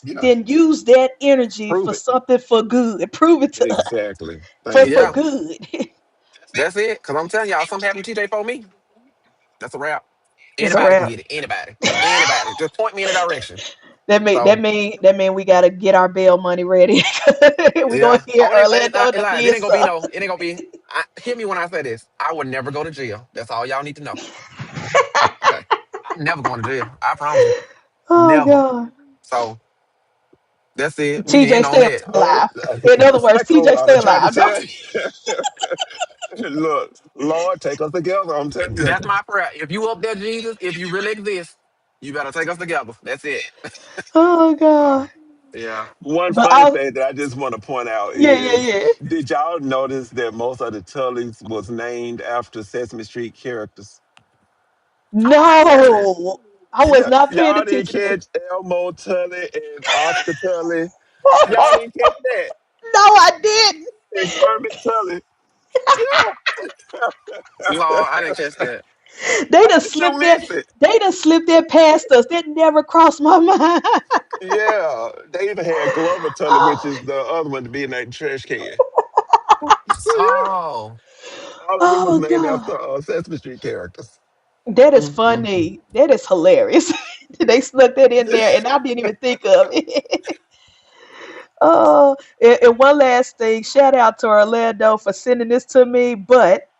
yeah, then use that energy prove for it. something for good. Prove it to us Exactly. for Thank for you. Yeah, good. that's it. Cause I'm telling y'all, something happened to TJ for me. That's a wrap. It's a Anybody can wrap. get it. Anybody. Anybody. Just point me in a direction. So that mean we gotta get our bail money ready. We gonna yeah. hear Only thing Orlando to it did ain't gonna be stuff. no. It ain't gonna be. Hear me when I say this. I would never go to jail. That's all y'all need to know. Okay. I'm never going to jail. I promise you. Oh Never. God. So that's it. We can TJ end on stay that. alive. In other words, TJ Psycho, stay I'm trying to alive. tell you. Look, Lord, take us together. I'm telling you. That's my prayer. If you up there, Jesus, if you really exist, you better take us together. That's it. Oh So God. yeah. One But funny I thing that I just want to point out yeah, yeah, is, yeah. did y'all notice that most of the Tullys was named after Sesame Street characters? Oh, I didn't catch that. No. I was Yeah, not paying y'all didn't attention to catch Elmo Tully and Oscar Tully. Y'all didn't catch that. No, I didn't. And Kermit Tully. Yeah. No, I didn't catch that. They How done did you slipped that. miss it? They done slipped that past us. That never crossed my mind. Yeah. They even had Glover Tully, which Oh, is the other one to be in that trash can. So yeah, Oh. all of them was oh named God. after Sesame Street characters. That is Mm. funny. That is hilarious. They snuck that in there and I didn't even think of it. Oh, and one last thing. Shout out to Orlando for sending this to me. But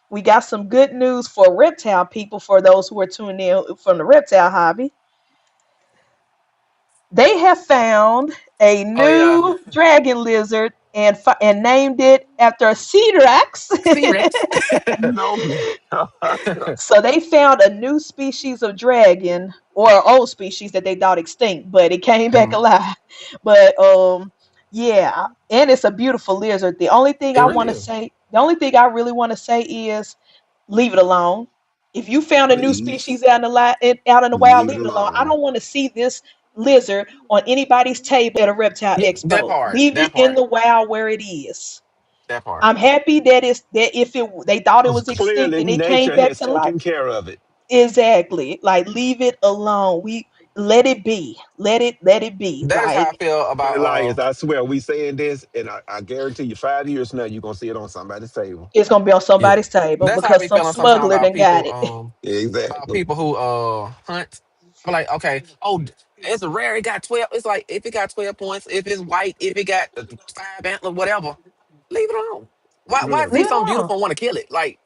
we got some good news for reptile people, for those who are tuning in from the reptile hobby. They have found a Oh yeah. new dragon lizard and named it after a cedar axe. C-Rex. No. So they found a new species of dragon, or an old species that they thought extinct, but it came back Mhm. alive. But yeah, and it's a beautiful lizard. It really is. The only thing I really want to say is leave it alone. If you found a new Please species out in the wild, leave it leave it alone. I alone. don't want to see this lizard on anybody's table at a reptile Yeah, that expo. part. Leave it That in part. the wild where it is. That part. I'm happy that it's that if it they thought it Because was extinct clearly and it came nature back has to life. taken care of it. Exactly. Like leave it alone. We let it be. Let it be. That is how I Like feel And about Elias, I swear, we saying this, and I guarantee you, 5 years from now, you're gonna see it on somebody's table. it's gonna be on yeah. somebody's table That's how I because be some feeling sometimes smuggler about done got people it. about Exactly. people who hunt. I'm like, okay, it's a rare, it got 12. It's like if it got 12 points, if it's white, if it got five antler, whatever, leave it alone. Leave it Why alone. see Leave it something alone. beautiful and want to kill it? Like,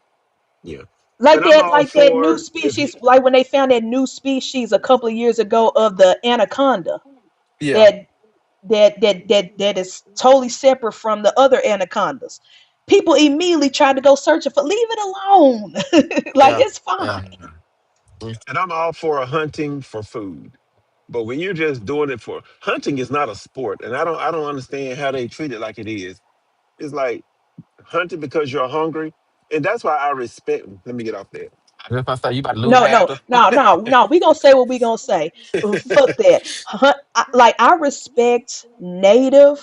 Yeah. And Like I'm that, all like that new for if you species, like when they found that new species a couple of years ago of the anaconda yeah, that that is totally separate from the other anacondas. People immediately tried to go searching for leave it alone. Like yeah, it's fine. yeah. Mm. and I'm all for hunting for food. But when you're just doing it for hunting is not a sport. And I don't understand how they treat it like it is. It's like hunting because you're hungry. And that's why I respect, let me get off that. I just gonna say you about to lose No, half no, the. no, no, no. We gonna say what we gonna say. Fuck that. Like I respect native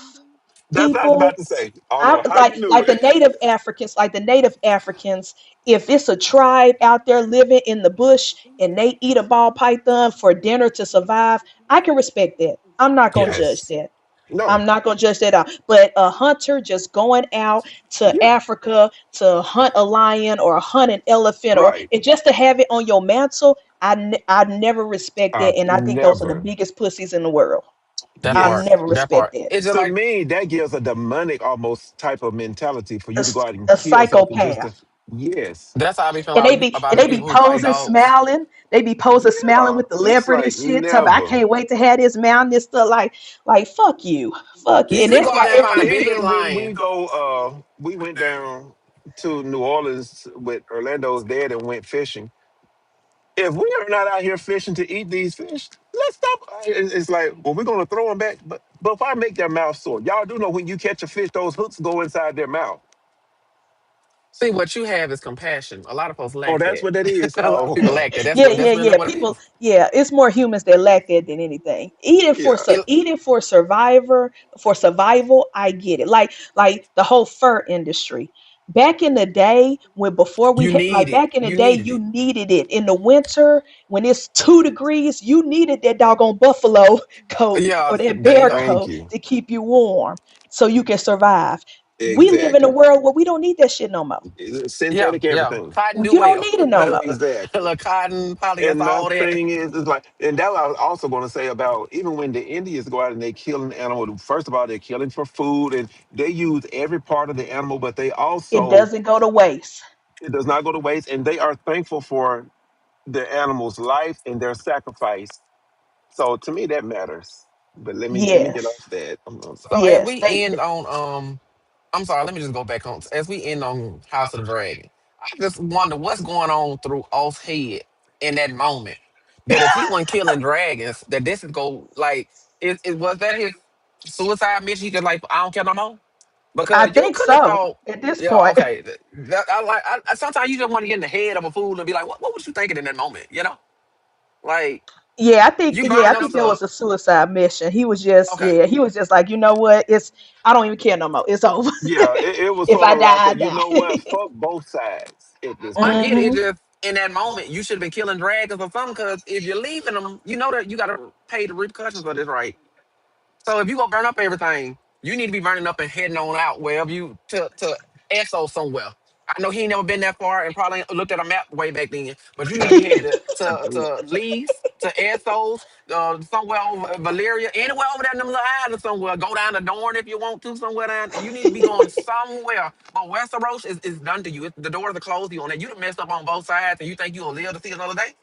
That's what I was people. about to say. I don't I know how you knew like the it. native Africans, like the native Africans. If it's a tribe out there living in the bush and they eat a ball python for dinner to survive, I can respect that. I'm not gonna Yeah, judge Yes. that. No. I'm not gonna judge that out. But a hunter just going out to Yeah. Africa to hunt a lion or hunt an elephant or Right. and just to have it on your mantle, I never respect that, I've and I think those are the never. biggest pussies in the world. that I part. Yes. never That respect part. that. It's just To like me, that gives a demonic almost type of mentality for A, you to go out and a kill something just to. psychopath. Yes. that's how I be feeling about And the they be people who fight posing dogs. smiling. They be posing smiling Yeah. with the It's leopard and like shit. Tell me, I never. can't wait to have this mountain and stuff. Like fuck you, fuck you. You And could that's go out why there and every, find the biggest Even when we lion. go, we went down to New Orleans with Orlando's dad and went fishing. If we are not out here fishing to eat these fish, let's stop. It's like, well, we're gonna throw them back, but if I make their mouth sore, y'all do know when you catch a fish, those hooks go inside their mouth. See, what you have is compassion. A lot of folks Oh, lack that's that. what that is. A lot of Oh, people lack that. yeah, yeah, That's really yeah. what it People, is. yeah, it's more humans that lack that than anything. yeah, Eating for survival, I get it. Like the whole fur industry. Back in the day, when before we You had need like it. back in the You day, needed you it. needed it in the winter when it's 2 degrees. You needed that doggone buffalo coat Yeah, or that there you bear go. thank coat you. to keep you warm so you can survive. We live in a Exactly. world where we don't need that shit no more. It's Yeah, synthetic yeah. everything. Cotton do You don't well. need it no more. Exactly. Look, cotton, polyester, And my all that. thing is like, and that I was also going to say about even when the Indians go out and they kill an animal. First of all, they're killing for food, and they use every part of the animal, but they It also doesn't go to waste. it does not go to waste, and they are thankful for the animal's life and their sacrifice. So to me, that matters. But let me get Yes. off that. I'm So sorry. as Yes. we end on I'm sorry, let me just go back on as we end on House of the Dragon. I just wonder what's going on through Oath's head in that moment. That if he wasn't killing dragons, that this is go like it was that his suicide mission. He just like I don't care no more I because you think could have so thought, at this yeah, point. okay. Sometimes you just want to get in the head of a fool and be like, what was you thinking in that moment? You know, like Yeah, I think you yeah, I burning up think that was stuff. a suicide mission. He was just Okay, yeah, he was just like, you know what? It's I don't even care no more. It's over. Yeah, it was If sort I of like die, I a, you die. know what? Fuck both sides at this I point. get it. It's Hmm. just in that moment you should have been killing dragons or something. Because if you're leaving them, you know that you got to pay the repercussions of this, right? So if you gonna burn up everything, you need to be burning up and heading on out wherever you to Esso somewhere. I know he ain't never been that far and probably ain't looked at a map way back then, but you need to be headed to Lee's, to Essos, somewhere over Valeria, anywhere over there in them little islands somewhere. Go down to Dorn if you want to, somewhere down. You need to be going somewhere. But Westeros is done to you. The doors are closed to you on that. You done messed up on both sides and you think you gonna live to see another day?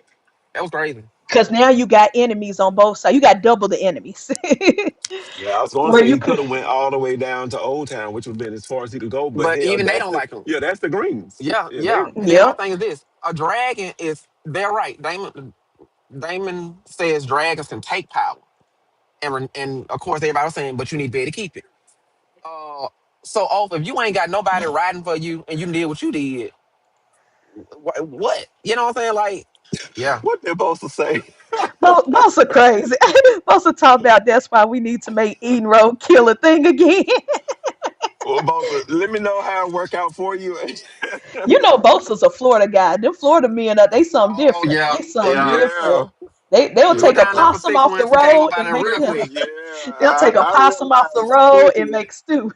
That was crazy. Because now you got enemies on both sides. You got double the enemies. Yeah, I was going to Where say you he could could have went all the way down to Old Town, which would have been as far as he could go. But But hell, even they that's don't the like him. yeah, that's the Greens. Yeah, Yeah, they yeah. And then my Yep. thing is this: a dragon is they're right. Damon says dragons can take power, and of course everybody was saying, but you need to be able to keep it. Uh, so if you ain't got nobody riding for you and you did what you did, what? You know what I'm saying? Like, yeah, what they're supposed to say. Most are crazy. Most are talking about that's why we need to make Eden Road kill a thing again. Well, both let me know how it work out for you. You know, Bosa's a Florida guy. Them Florida men, they something oh different. yeah, They something yeah. different. Yeah, They'll Go take a down there yeah, for possum six off the months and came road up out and there make real quick. yeah. they'll take a I possum off the realized road and quickly. make stew.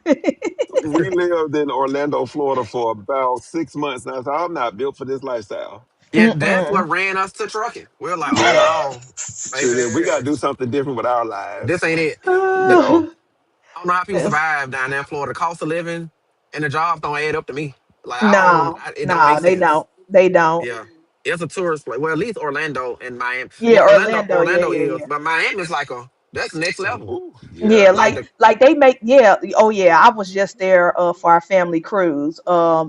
We lived in Orlando, Florida, for about 6 months now. So I'm not built for this lifestyle. Yeah, that's Mm-mm. what ran us to trucking. We are like, oh no, So then we got to baby, do something different with our this lives. ain't it. You know. I don't know how people Yes. survive down there in Florida. The cost of living and the jobs don't add up to me. Like No, it don't make no, they sense. don't. They don't. Yeah, it's a tourist place. Well, at least Orlando and Miami. Yeah, Well, Orlando. Yeah, Orlando yeah, is, yeah. but Miami's like that's next level. Ooh, Yeah, yeah. Like the like they make yeah, oh yeah, I was just there for our family cruise.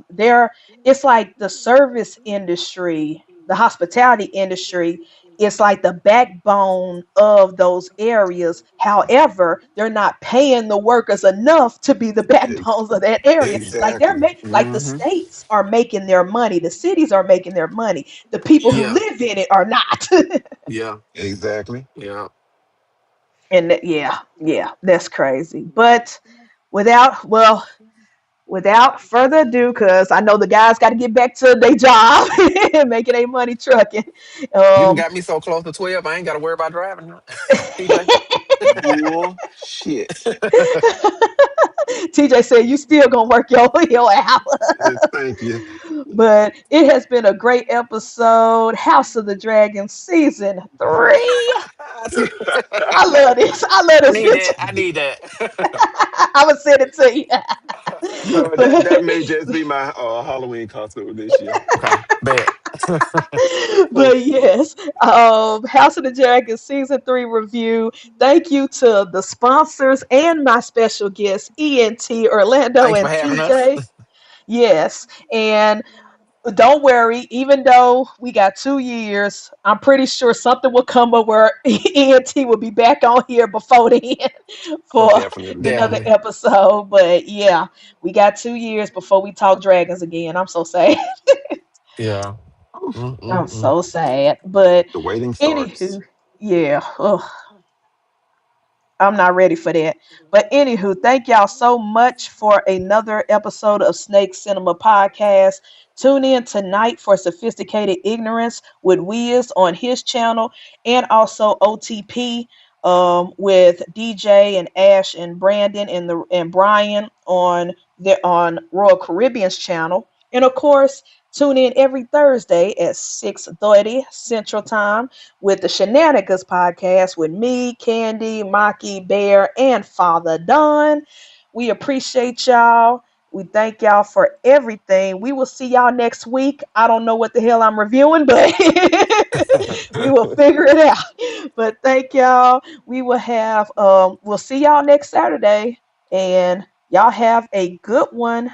There it's like the service industry, the hospitality industry, it's like the backbone of those areas. However, they're not paying the workers enough to be the Ex- backbones of that area. Like exactly. like the Hmm. states are making their money, the cities are making their money. The people who yeah, live in it are not. yeah, Exactly. yeah. And yeah, yeah, that's crazy. But without well without further ado, because I know the guys got to get back to their job and making their money trucking. You done Um, got me so close to 12, I ain't got to worry about driving now. TJ. Bullshit. TJ said you still gonna work your hour, Thank you. but it has been a great episode. House of the Dragon season 3. See, I love this. I love I this need good. that. I need that. I'm gonna send it to you. That but, may just be my Halloween costume this year. Okay, bet. but yes, House of the Dragon season 3 review. Thank you to the sponsors and my special guests, ENT, Orlando, Thanks for and having us. TJ. Yes, and don't worry, even though we got 2 years, I'm pretty sure something will come up where ENT will be back on here before then for Definitely. another Definitely. episode. But yeah, we got 2 years before we talk dragons again. I'm so sad. Yeah. Oof, I'm Mm-mm-mm. so sad. But the waiting starts. anywho, yeah. Ugh, I'm not ready for that. But anywho, thank y'all so much for another episode of Snake Cinema Podcast. Tune in tonight for Sophisticated Ignorance with Wiz on his channel and also OTP with DJ and Ash and Brandon and Brian on Royal Caribbean's channel. And of course, tune in every Thursday at 6:30 Central Time with the Shenanigans podcast with me, Candy, Maki, Bear, and Father Don. We appreciate y'all. We thank y'all for everything. We will see y'all next week. I don't know what the hell I'm reviewing, but we will figure it out. But thank y'all. We'll see y'all next Saturday. And y'all have a good one.